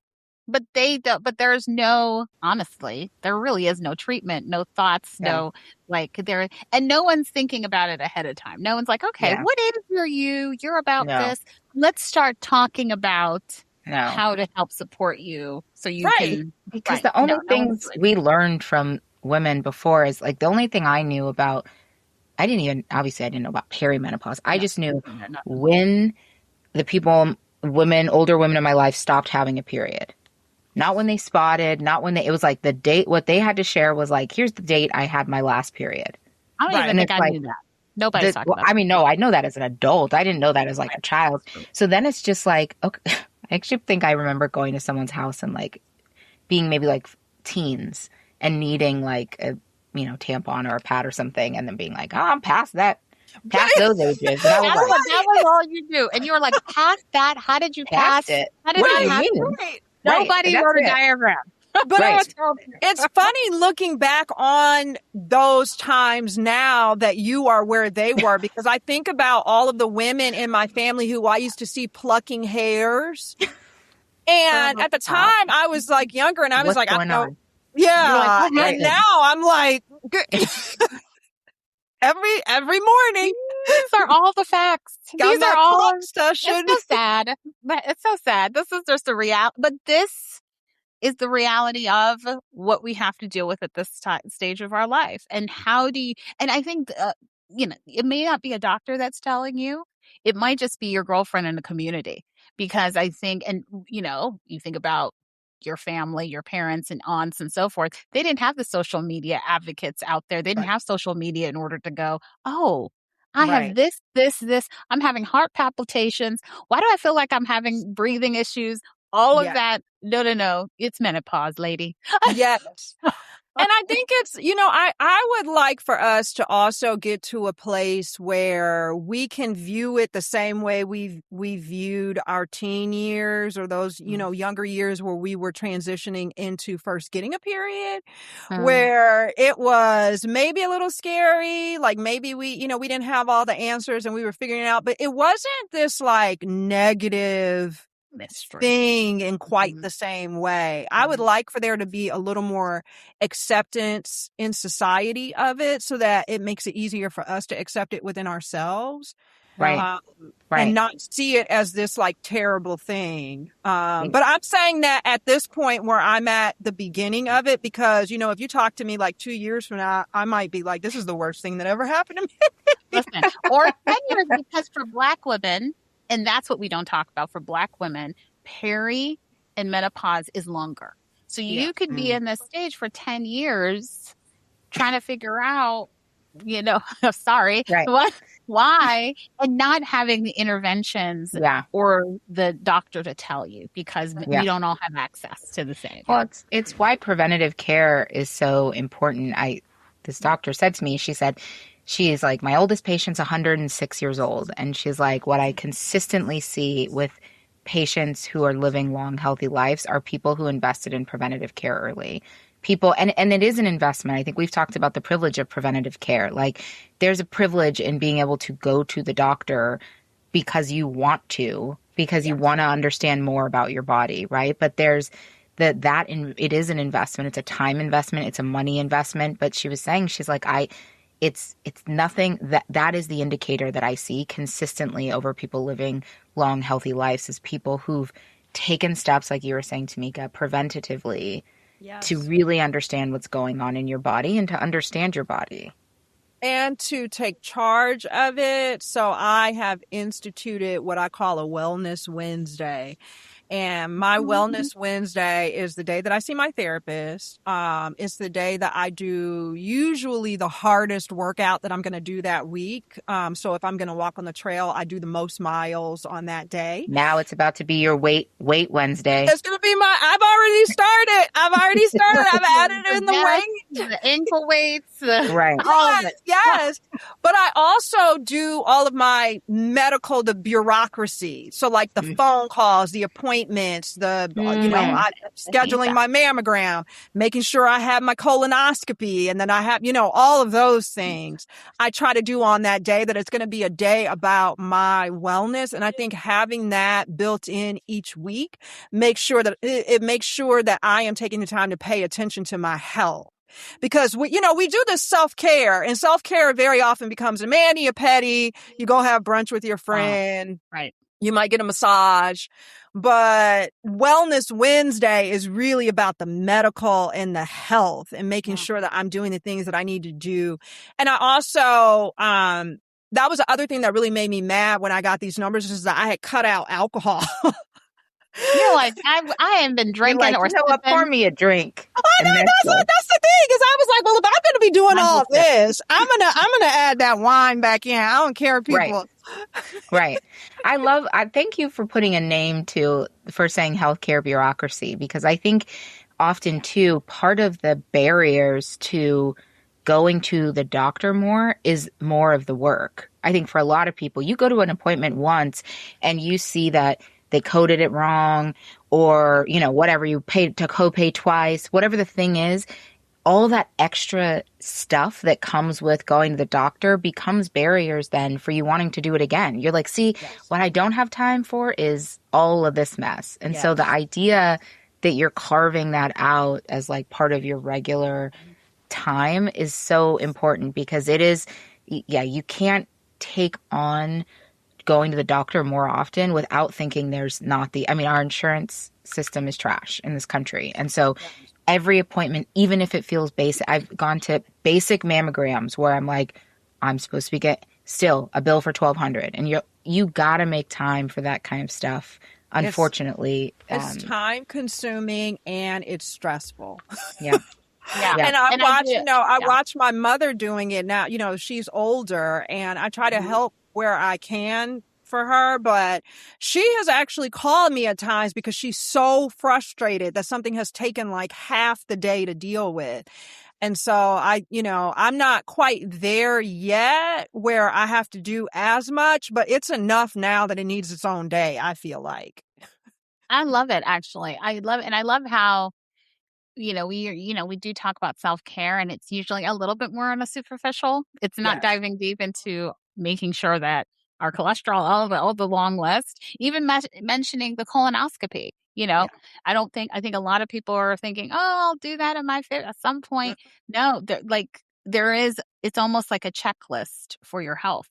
but they don't, but there's no, honestly, there really is no treatment, no thoughts, Yeah. no, like there, and no one's thinking about it ahead of time. No one's like, okay, Yeah. what age are you? You're about No. this. Let's start talking about No. how to help support you so you Right. can. Because Right. the only No, no one's things doing it. we learned from women before is like the only thing I knew about, I didn't even, obviously I didn't know about perimenopause. I No. just knew No. when the people, women, older women in my life stopped having a period. Not when they spotted, not when they, it was like the date, what they had to share was like, here's the date I had my last period. I don't Right. even And think it's I like, knew that. Nobody's talking about I mean, no, I know that as an adult. I didn't know that as like a child. So then it's just like, okay, I actually think I remember going to someone's house and like being maybe like teens and needing like a, tampon or a pad or something, and then being like, oh, I'm past that, past those ages. And I was like, that was all you knew. And you were like, past that? How did you pass? past it. How did What it do you happen? mean? Right. Nobody Right, wrote a that's it. diagram. But Right. it's funny looking back on those times now that you are where they were, because I think about all of the women in my family who I used to see plucking hairs. And at the time I was like younger and I was What's like, going on? yeah. You're like, oh, And now I'm like, every morning. These are all the facts. Got These my are all. clock session. It's so sad. But it's so sad. This is just a reality. But this is the reality of what we have to deal with at this stage of our life. And how do you, and I think, it may not be a doctor that's telling you. It might just be your girlfriend in the community. Because I think, and you think about your family, your parents and aunts and so forth. They didn't have the social media advocates out there. They didn't have social media in order to go, oh, I have this. I'm having heart palpitations. Why do I feel like I'm having breathing issues? All of that. No. It's menopause, lady. Yes. And I think it's, I would like for us to also get to a place where we can view it the same way we viewed our teen years or those, younger years where we were transitioning into first getting a period, where it was maybe a little scary. Like maybe we didn't have all the answers and we were figuring it out, but it wasn't this like negative thing in quite the same way. I would like for there to be a little more acceptance in society of it so that it makes it easier for us to accept it within ourselves. Right. And not see it as this like terrible thing. But I'm saying that at this point where I'm at the beginning of it, because, if you talk to me like 2 years from now, I might be like, this is the worst thing that ever happened to me. Listen, or 10 years, because for Black women, and that's what we don't talk about for Black women, peri and menopause is longer. So you could be in this stage for 10 years trying to figure out, sorry, why, and not having the interventions or the doctor to tell you, because we don't all have access to the same. Well, it's why preventative care is so important. This doctor said to me, she's like, my oldest patient's 106 years old. And she's like, what I consistently see with patients who are living long, healthy lives are people who invested in preventative care early. People, and it is an investment. I think we've talked about the privilege of preventative care. Like there's a privilege in being able to go to the doctor because you want to, because you want to understand more about your body, right? But there's it is an investment. It's a time investment. It's a money investment. But she was saying, she's like, it's nothing that is the indicator that I see consistently over people living long, healthy lives is people who've taken steps, like you were saying, Tamika, preventatively to really understand what's going on in your body and to understand your body. And to take charge of it. So I have instituted what I call a Wellness Wednesday. And my Wellness Wednesday is the day that I see my therapist. It's the day that I do usually the hardest workout that I'm going to do that week. So if I'm going to walk on the trail, I do the most miles on that day. Now it's about to be your weight Wednesday. It's going to be I've already started. I've added in the weight. The ankle weights. Right. All of it. Yes. But I also do all of my medical, the bureaucracy. So like the phone calls, the appointments, scheduling my mammogram, making sure I have my colonoscopy, and then I have, all of those things I try to do on that day, that it's going to be a day about my wellness. And I think having that built in each week makes sure that it makes sure that I am taking the time to pay attention to my health. Because we do this self-care, and self-care very often becomes a mani, a pedi. You go have brunch with your friend. Right. You might get a massage, but Wellness Wednesday is really about the medical and the health and making sure that I'm doing the things that I need to do. And I also, that was the other thing that really made me mad when I got these numbers, is that I had cut out alcohol. You're like, I haven't been drinking like, or what, pour me a drink. I know, that's the thing, is I was like, well, if I'm going to be doing all this, I'm going to add that wine back in. I don't care if people. Right. I thank you for putting a name for saying healthcare bureaucracy, because I think often too, part of the barriers to going to the doctor more is more of the work. I think for a lot of people, you go to an appointment once and you see that they coded it wrong, or, whatever, you paid to copay twice, whatever the thing is, all that extra stuff that comes with going to the doctor becomes barriers then for you wanting to do it again. You're like, see, what I don't have time for is all of this mess. And so the idea that you're carving that out as like part of your regular time is so important, because it is, you can't take on going to the doctor more often without thinking there's not our insurance system is trash in this country. And so every appointment, even if it feels basic, I've gone to basic mammograms where I'm like, I'm supposed to be get still a bill for $1,200, and you got to make time for that kind of stuff. Unfortunately, it's time consuming and it's stressful. Yeah. Yeah. And I watch my mother doing it now. She's older, and I try to help where I can for her, but she has actually called me at times because she's so frustrated that something has taken like half the day to deal with. And so I'm not quite there yet where I have to do as much, but it's enough now that it needs its own day, I feel like. I love it, actually. I love it. And I love how, we do talk about self-care, and it's usually a little bit more on a superficial. It's not diving deep into making sure that our cholesterol, all the long list, even mentioning the colonoscopy. I think a lot of people are thinking, oh, I'll do that at some point. No, it's almost like a checklist for your health.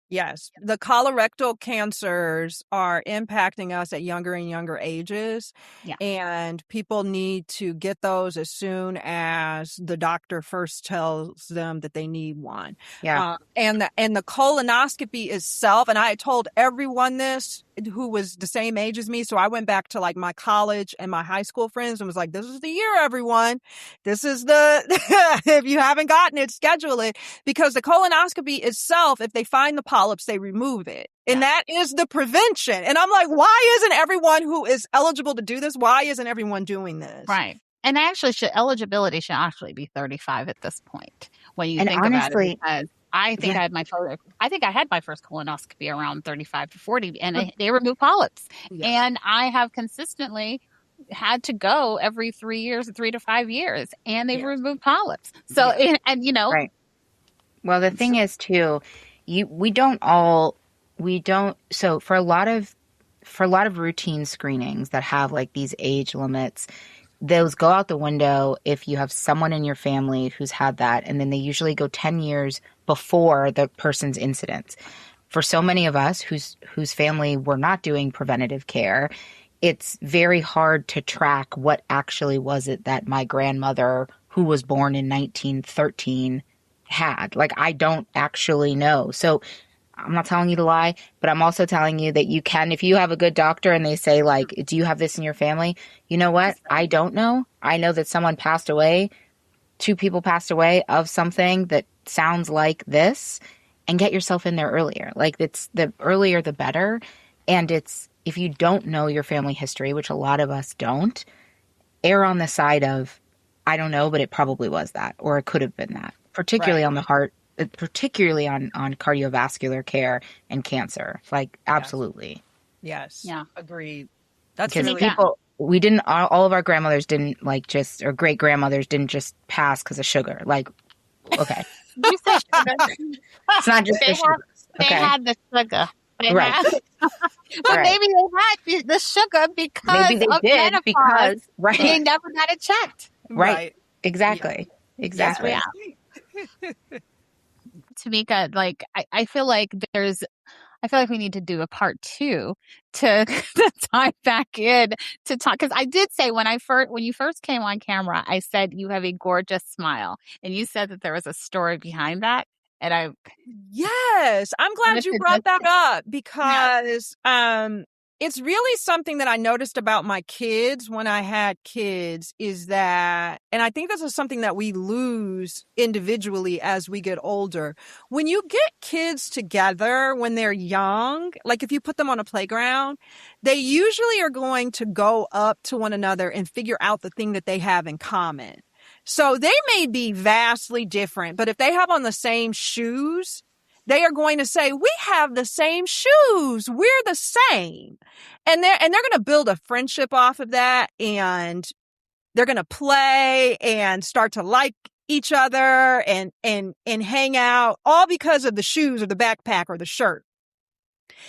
Yes. The colorectal cancers are impacting us at younger and younger ages. Yeah. And people need to get those as soon as the doctor first tells them that they need one. Yeah. And the colonoscopy itself, and I had told everyone this who was the same age as me. So I went back to like my college and my high school friends and was like, this is the year, everyone. This is if you haven't gotten it, schedule it. Because the colonoscopy itself, if they find the polyps, they remove it. And that is the prevention. And I'm like, why isn't everyone who is eligible to do this? Why isn't everyone doing this? Right. And eligibility should actually be 35 at this point when you think about it. Because I think I had my first colonoscopy around 35 to 40, and they removed polyps. Yeah. And I have consistently had to go every 3 to 5 years, and they've removed polyps. So, right. Well, the thing is too, so for a lot of routine screenings that have like these age limits, those go out the window if you have someone in your family who's had that, and then they usually go 10 years before the person's incidence. For so many of us whose family were not doing preventative care, it's very hard to track what actually was it that my grandmother, who was born in 1913, had. Like, I don't actually know. So I'm not telling you to lie, but I'm also telling you that you can, if you have a good doctor and they say, like, do you have this in your family? You know what? I don't know. I know that someone passed away. 2 people passed away of something that sounds like this, and get yourself in there earlier. Like, it's the earlier, the better. And if you don't know your family history, which a lot of us don't, err on the side of, I don't know, but it probably was that, or it could have been that, particularly on the heart, particularly on cardiovascular care and cancer. Like, absolutely. Yes. Yeah. Agreed. That's because we didn't, all of our grandmothers didn't or great grandmothers didn't just pass because of sugar. Like, okay. You said sugar. It's not just the sugar. They had the sugar. Right. But maybe they had the sugar because Maybe they of did menopause. because, right. They never got it checked. Right. Exactly. Yeah. Exactly. Yeah. Tamika, like, I feel like I feel like we need to do a part 2 to, to tie back in to talk. Cause I did say when you first came on camera, I said you have a gorgeous smile, and you said that there was a story behind that. And Yes, I'm glad you brought that up because it's really something that I noticed about my kids when I had kids is that, and I think this is something that we lose individually as we get older. When you get kids together when they're young, like if you put them on a playground, they usually are going to go up to one another and figure out the thing that they have in common. So they may be vastly different, but if they have on the same shoes, they are going to say, we have the same shoes. We're the same. And they're going to build a friendship off of that. And they're going to play and start to like each other and hang out, all because of the shoes or the backpack or the shirt.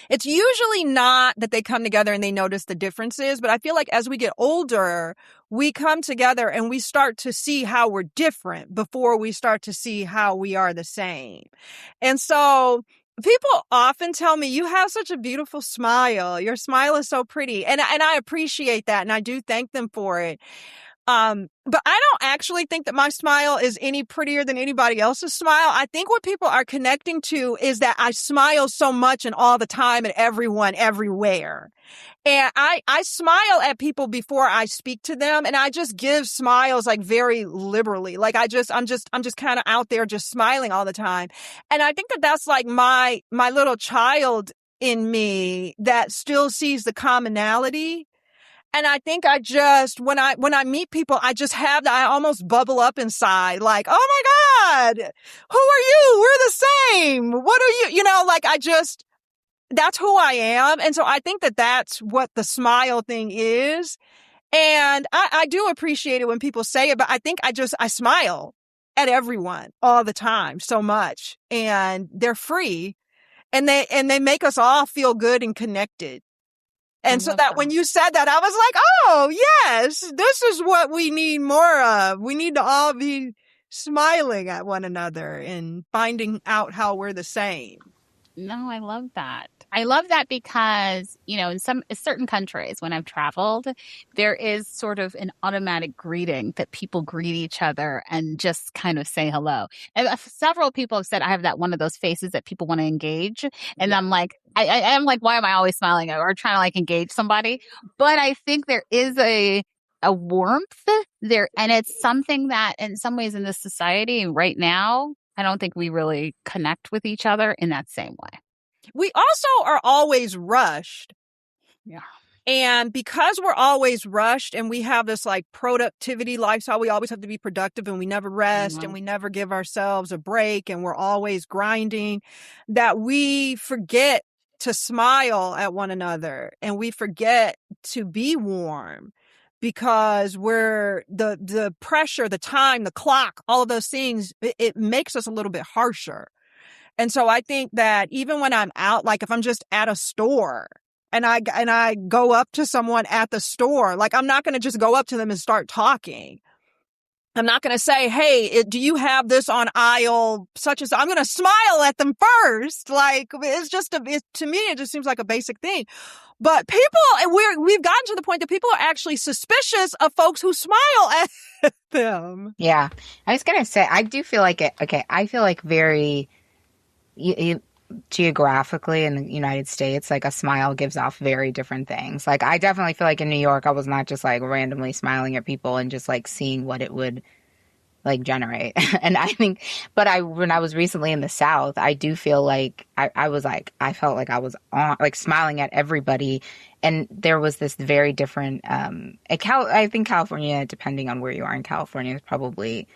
It's usually not that they come together and they notice the differences, but I feel like as we get older, we come together and we start to see how we're different before we start to see how we are the same. And so people often tell me, you have such a beautiful smile. Your smile is so pretty. And I appreciate that. And I do thank them for it. But I don't actually think that my smile is any prettier than anybody else's smile. I think what people are connecting to is that I smile so much and all the time at everyone, everywhere. And I smile at people before I speak to them, and I just give smiles like very liberally. Like I'm just kind of out there just smiling all the time. And I think that that's like my little child in me that still sees the commonality. And I think I just, when I meet people, I just have that, I almost bubble up inside, like, oh my God, who are you? We're the same. What are you? You know, like that's who I am. And so I think that that's what the smile thing is. And I do appreciate it when people say it, but I think I smile at everyone all the time so much, and they're free, and they make us all feel good and connected. And so that when you said that, I was like, oh, yes, this is what we need more of. We need to all be smiling at one another and finding out how we're the same. No, I love that. I love that because, you know, in certain countries when I've traveled, there is sort of an automatic greeting that people greet each other and just kind of say hello. And several people have said I have that one of those faces that people want to engage. And yeah. I'm like, I'm like, why am I always smiling or trying to like engage somebody? But I think there is a warmth there. And it's something that in some ways in this society right now, I don't think we really connect with each other in that same way. We also are always rushed. Yeah. And because we're always rushed and we have this like productivity lifestyle, we always have to be productive and we never rest and we never give ourselves a break and we're always grinding, that we forget to smile at one another and we forget to be warm because we're the pressure, the time, the clock, all of those things, it makes us a little bit harsher. And so I think that even when I'm out, like if I'm just at a store and I go up to someone at the store, like I'm not going to just go up to them and start talking. I'm not going to say, hey, do you have this on aisle such and such? I'm going to smile at them first. Like it's just to me, it just seems like a basic thing. But people, we've gotten to the point that people are actually suspicious of folks who smile at them. Yeah. I was going to say, I do feel like I feel like very geographically in the United States, like a smile gives off very different things. Like I definitely feel like in New York, I was not just like randomly smiling at people and just like seeing what it would like generate. And I think, but when I was recently in the South, I do feel like I felt like I was on like smiling at everybody. And there was this very different, I think California, depending on where you are in California, is probably,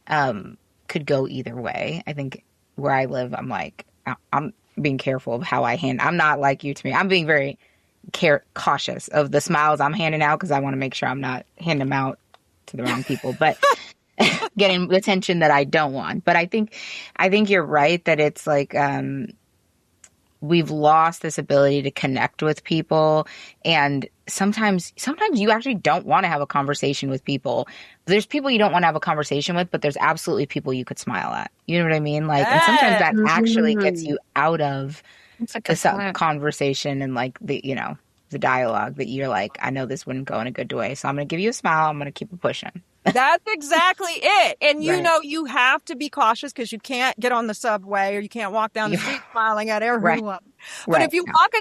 could go either way. I think where I live, I'm being careful of how I I'm not like you to me. I'm being very cautious of the smiles I'm handing out because I want to make sure I'm not handing them out to the wrong people, but getting the attention that I don't want. But I think you're right that it's like, we've lost this ability to connect with people. And sometimes you actually don't want to have a conversation with people. There's people you don't want to have a conversation with, but there's absolutely people you could smile at. You know what I mean? Like, and sometimes that actually gets you out of the conversation and like the dialogue that you're like, I know this wouldn't go in a good way, so I'm going to give you a smile. I'm going to keep it pushing. That's exactly it. And you have to be cautious because you can't get on the subway or you can't walk down the street smiling at everyone. Right. But if you walk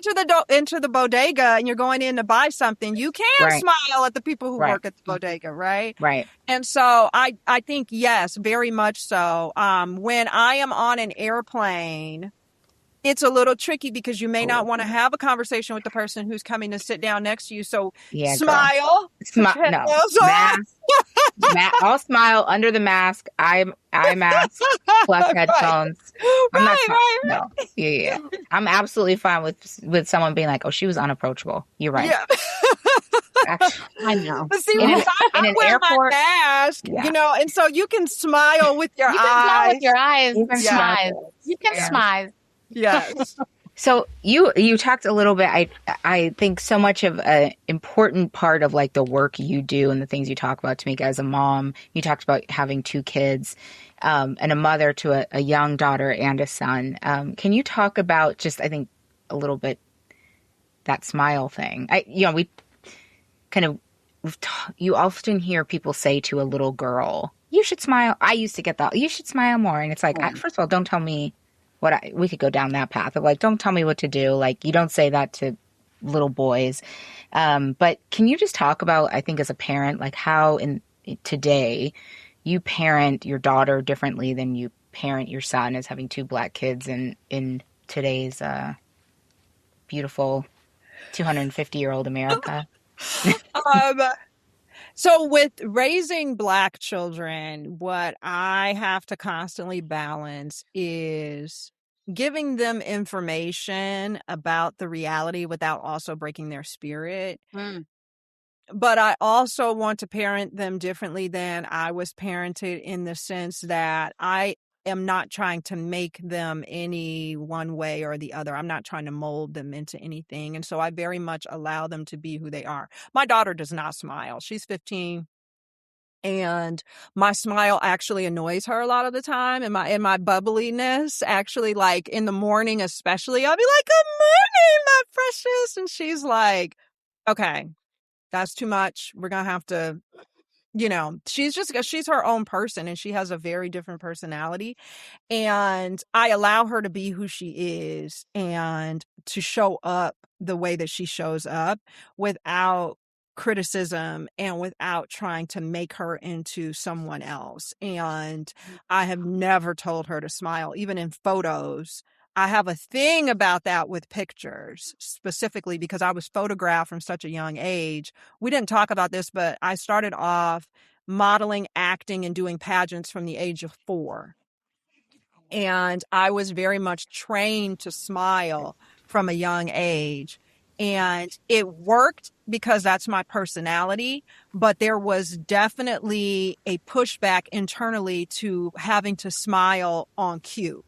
into the bodega and you're going in to buy something, you can smile at the people who work at the bodega, right? Right. And so I think, yes, very much so. When I am on an airplane, it's a little tricky because you may not want to have a conversation with the person who's coming to sit down next to you. So smile. No. I'll smile under the mask. Eye mask plus headphones. I'm not. No. Yeah. I'm absolutely fine with someone being like, "Oh, she was unapproachable." You're right. Yeah. Actually, I know. But see, I wear my mask, and so you can smile with your eyes. You can smile with your eyes. You can smile. You can smile. Yes. So you talked a little bit. I think so much of an important part of like the work you do and the things you talk about, Tamika, as a mom. You talked about having 2 kids, and a mother to a young daughter and a son. Can you talk about just, I think, a little bit that smile thing? We kind of you often hear people say to a little girl, "You should smile." I used to get that. You should smile more, and it's like, first of all, don't tell me. We could go down that path of like, don't tell me what to do. Like, you don't say that to little boys. But can you just talk about, I think as a parent, like how today you parent your daughter differently than you parent your son as having 2 Black kids in today's beautiful 250-year-old America? So with raising Black children, what I have to constantly balance is giving them information about the reality without also breaking their spirit. But I also want to parent them differently than I was parented, in the sense that I am not trying to make them any one way or the other. I'm not trying to mold them into anything. And so I very much allow them to be who they are. My daughter does not smile. She's 15. And my smile actually annoys her a lot of the time. And my bubbliness actually, like in the morning especially, I'll be like, "Good morning, my precious." And she's like, "Okay, that's too much. We're going to have to," she's her own person and she has a very different personality. And I allow her to be who she is and to show up the way that she shows up without criticism and without trying to make her into someone else. And I have never told her to smile, even in photos. I have a thing about that with pictures, specifically because I was photographed from such a young age. We didn't talk about this, but I started off modeling, acting, and doing pageants from the age of 4. And I was very much trained to smile from a young age. And it worked because that's my personality. But there was definitely a pushback internally to having to smile on cue.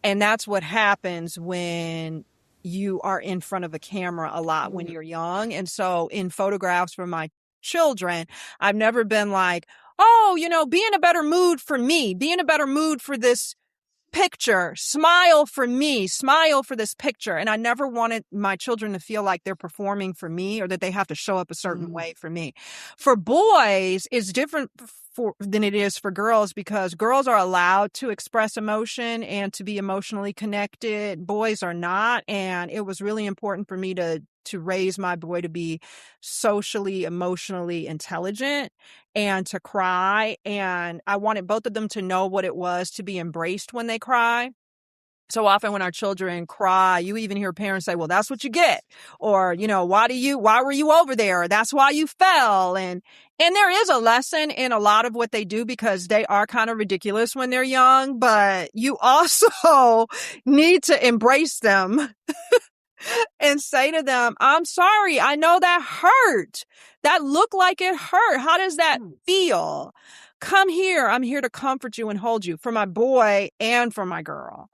And that's what happens when you are in front of a camera a lot when you're young. And so in photographs from my children, I've never been like, "Oh, be in a better mood for me, be in a better mood for this picture, smile for me, smile for this picture." And I never wanted my children to feel like they're performing for me or that they have to show up a certain way for me. For boys, it's different than it is for girls, because girls are allowed to express emotion and to be emotionally connected. Boys are not. And it was really important for me to raise my boy to be socially, emotionally intelligent and to cry. And I wanted both of them to know what it was to be embraced when they cry. So often when our children cry, you even hear parents say, "Well, that's what you get." Or, why were you over there? Or, "That's why you fell." And there is a lesson in a lot of what they do, because they are kind of ridiculous when they're young, but you also need to embrace them and say to them, "I'm sorry. I know that hurt. That looked like it hurt. How does that feel? Come here. I'm here to comfort you and hold you," for my boy and for my girl.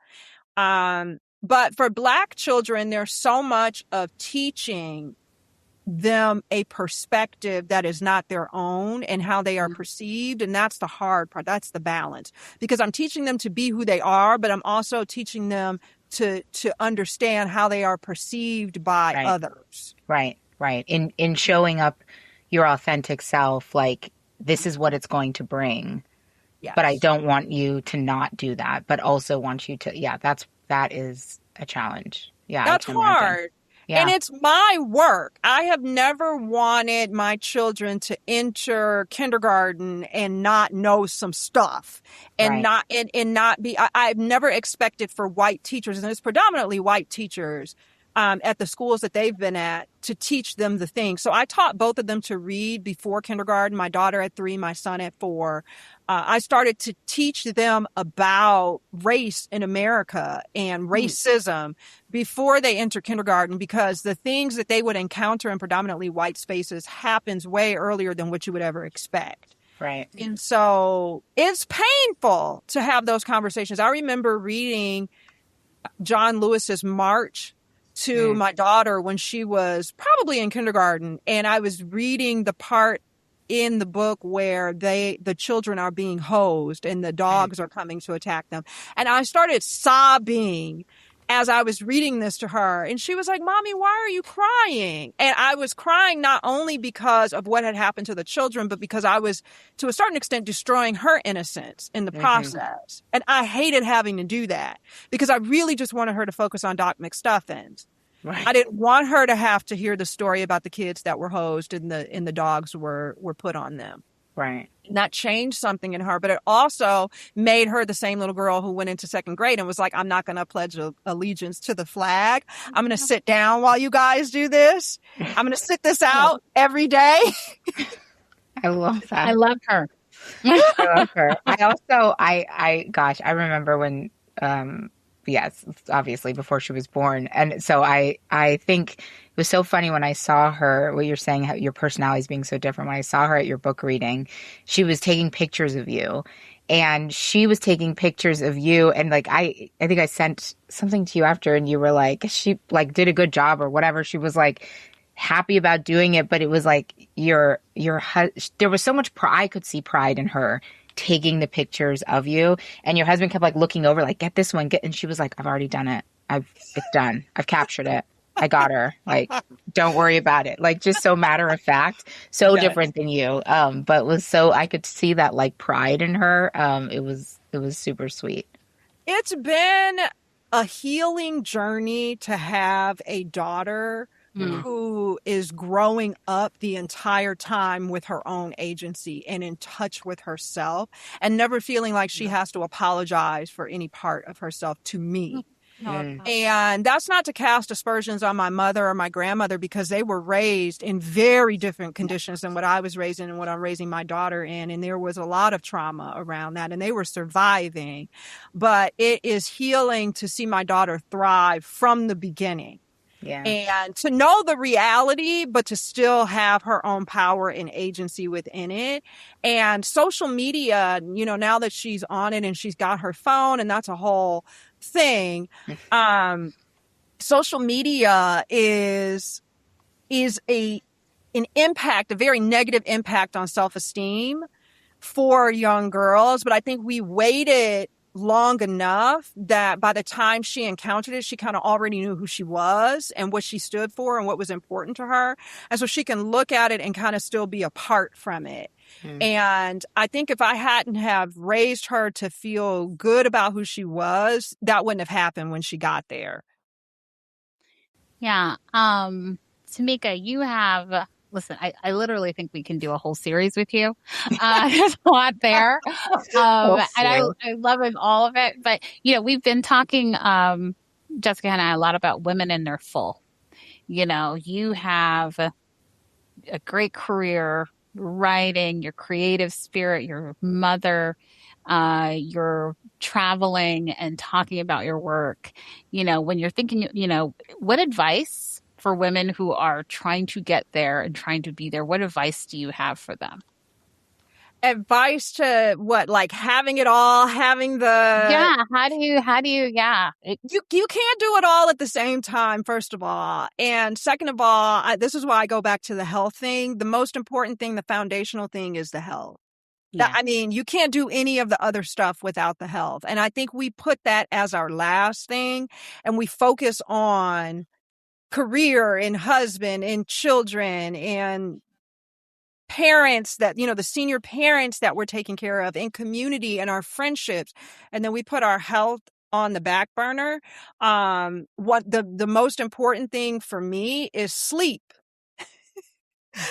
But for Black children, there's so much of teaching them a perspective that is not their own and how they are perceived. And that's the hard part. That's the balance, because I'm teaching them to be who they are, but I'm also teaching them to understand how they are perceived by others. Right. In showing up your authentic self, like, this is what it's going to bring. Yes. But I don't want you to not do that, but also want you to, that is a challenge. Yeah. That's hard. Yeah. And it's my work. I have never wanted my children to enter kindergarten and not know some stuff and not be, I've never expected for white teachers, and it's predominantly white teachers at the schools that they've been at, to teach them the things. So I taught both of them to read before kindergarten, my daughter at 3, my son at 4. I started to teach them about race in America and racism before they enter kindergarten, because the things that they would encounter in predominantly white spaces happens way earlier than what you would ever expect. Right. And so it's painful to have those conversations. I remember reading John Lewis's March to my daughter when she was probably in kindergarten, and I was reading the part in the book where the children are being hosed and the dogs are coming to attack them. And I started sobbing as I was reading this to her. And she was like, "Mommy, why are you crying?" And I was crying not only because of what had happened to the children, but because I was, to a certain extent, destroying her innocence in the process. And I hated having to do that, because I really just wanted her to focus on Doc McStuffins. Right. I didn't want her to have to hear the story about the kids that were hosed and the dogs were put on them. Right. And that changed something in her, but it also made her the same little girl who went into 2nd grade and was like, "I'm not going to pledge allegiance to the flag. I'm going to sit down while you guys do this. I'm going to sit this out every day." I love that. I love her. I love her. I remember when, yes, obviously before she was born. And so I think it was so funny when I saw her, what you're saying, how your personality is being so different. When I saw her at your book reading, she was taking pictures of you, and she was taking pictures of you. And like, I think I sent something to you after, and you were like, she like did a good job or whatever. She was like happy about doing it, but it was like there was so much pride. I could see pride in her taking the pictures of you, and your husband kept like looking over, like, "Get this one, and she was like, "I've already done it. It's done. I've captured it. I got her. Like, don't worry about it." Like, just so matter of fact, so different than you. But was so, I could see that like pride in her. It was super sweet. It's been a healing journey to have a daughter who is growing up the entire time with her own agency and in touch with herself, and never feeling like she has to apologize for any part of herself to me. And that's not to cast aspersions on my mother or my grandmother, because they were raised in very different conditions than what I was raised in and what I'm raising my daughter in. And there was a lot of trauma around that, and they were surviving. But it is healing to see my daughter thrive from the beginning. Yeah. And to know the reality, but to still have her own power and agency within it. And social media, now that she's on it and she's got her phone, and that's a whole thing. Social media is an impact, a very negative impact on self-esteem for young girls. But I think we waited long enough that by the time she encountered it, she kind of already knew who she was and what she stood for and what was important to her. And so she can look at it and kind of still be apart from it. And I think if I hadn't have raised her to feel good about who she was, that wouldn't have happened when she got there. Yeah. Tamika, you have, listen, I literally think we can do a whole series with you. There's a lot there. And I love all of it. But, we've been talking, Jessica and I, a lot about women in their full. You have a great career, writing, your creative spirit, your mother, you're traveling and talking about your work. When you're thinking, what advice for women who are trying to get there and trying to be there, what advice do you have for them? Advice to what, like having it all, having the how do you you can't do it all at the same time, first of all. And second of all, this is why I go back to the health thing. The most important thing, the foundational thing is the health. Yeah. I mean, you can't do any of the other stuff without the health. And I think we put that as our last thing, and we focus on career and husband and children and parents that, the senior parents that we're taking care of, and community and our friendships. And then we put our health on the back burner. What the most important thing for me is sleep.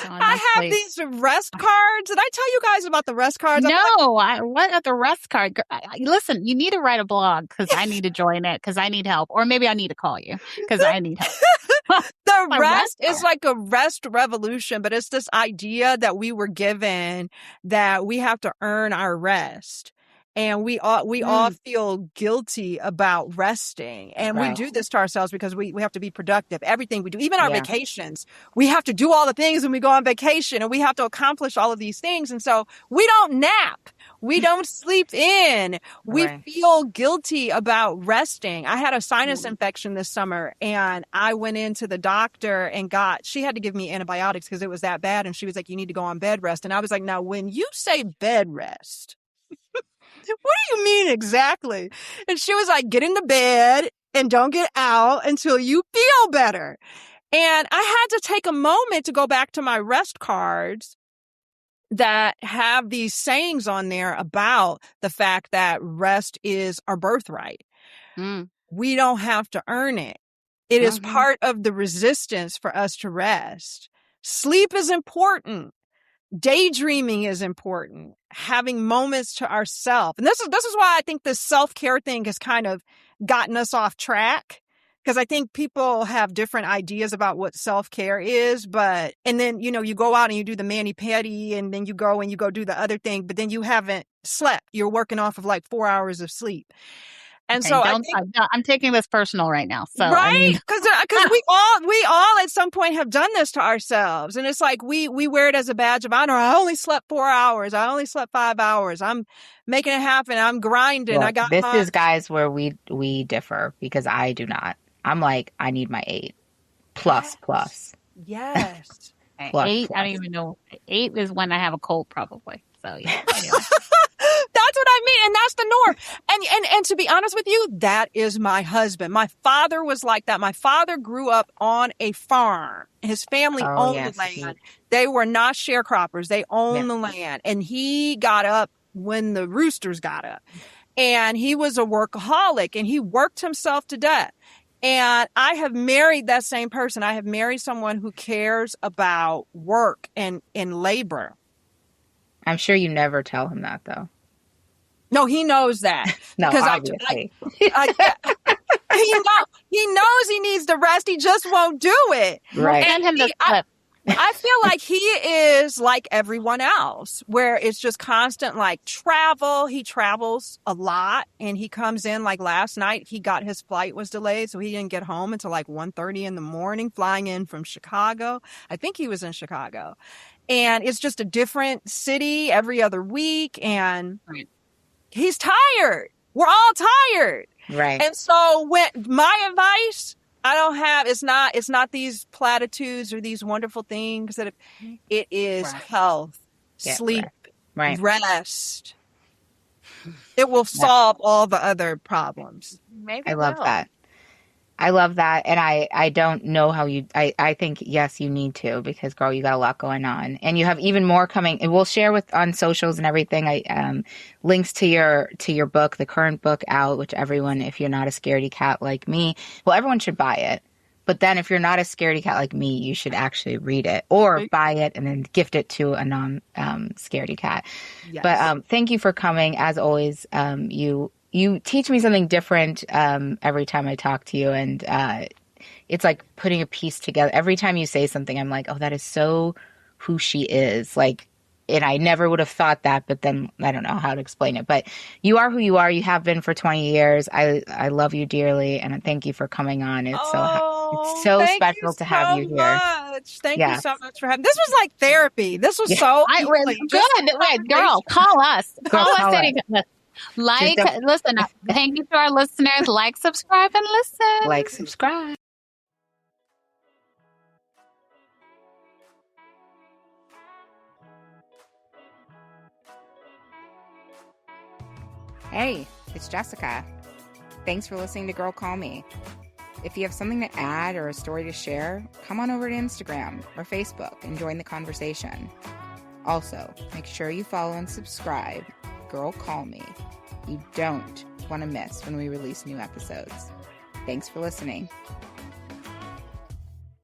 I have these rest cards. Did I tell you guys about the rest cards? No, what are the rest card? Listen, you need to write a blog because I need to join it because I need help. Or maybe I need to call you because I need help. The rest is like a rest revolution, but it's this idea that we were given that we have to earn our rest. And we all feel guilty about resting. And we do this to ourselves because we have to be productive. Everything we do, even our vacations, we have to do all the things when we go on vacation, and we have to accomplish all of these things. And so we don't nap. We don't sleep in. We feel guilty about resting. I had a sinus infection this summer, and I went into the doctor and she had to give me antibiotics because it was that bad. And she was like, you need to go on bed rest. And I was like, now, when you say bed rest, what do you mean exactly? And she was like, get into bed and don't get out until you feel better. And I had to take a moment to go back to my rest cards that have these sayings on there about the fact that rest is our birthright. We don't have to earn it. It is part of the resistance for us to rest. Sleep is important. Daydreaming is important. Having moments to ourselves. And this is why I think this self-care thing has kind of gotten us off track. Because I think people have different ideas about what self-care is. And then, you go out and you do the mani-pedi, and then you go do the other thing, but then you haven't slept. You're working off of like 4 hours of sleep. And so I'm taking this personal right now. So right, because we all at some point have done this to ourselves, and it's like we wear it as a badge of honor. I only slept 4 hours. I only slept 5 hours. I'm making it happen. I'm grinding. Well, this is, guys, where we differ, because I do not. I'm like, I need my 8 plus. Yes. Plus, 8. I don't even know. 8 is when I have a cold, probably. So yeah. Anyway. That's what I mean. And that's the norm. And to be honest with you, that is my husband. My father was like that. My father grew up on a farm. His family owned the land. They were not sharecroppers. They owned the land. And he got up when the roosters got up. And he was a workaholic, and he worked himself to death. And I have married that same person. I have married someone who cares about work and labor. I'm sure you never tell him that, though. No, he knows that. No, obviously. He knows he needs to rest. He just won't do it. Right. And him the clip. I feel like he is like everyone else, where it's just constant like travel. He travels a lot, and he comes in like last night. His flight was delayed, so he didn't get home until like 1:30 in the morning, flying in from Chicago. I think he was in Chicago. And it's just a different city every other week. And he's tired. We're all tired. Right. And so my advice, it's not these platitudes or these wonderful things it is health, sleep, rest. It will solve all the other problems. Maybe I love that. I love that. And I don't know how I think, yes, you need to, because girl, you got a lot going on, and you have even more coming. And we'll share on socials and everything. Links to your book, the current book out, which everyone, if you're not a scaredy cat like me, well, everyone should buy it. But then if you're not a scaredy cat like me, you should actually read it or buy it and then gift it to a scaredy cat. Yes. But thank you for coming. As always, you teach me something different every time I talk to you, and it's like putting a piece together. Every time you say something, I'm like, oh, that is so who she is. Like, and I never would have thought that, but then I don't know how to explain it. But you are who you are. You have been for 20 years. I love you dearly, and thank you for coming on. It's so special to have you here. much. Thank you so much for having. This was like therapy. This was so good. Wait, girl, call us. Call us. Listen. Thank you to our listeners. Like, subscribe, and listen. Like, subscribe. Hey, it's Jessica. Thanks for listening to Girl Call Me. If you have something to add or a story to share, come on over to Instagram or Facebook and join the conversation. Also, make sure you follow and subscribe Girl Call Me. You don't want to miss when we release new episodes. Thanks for listening.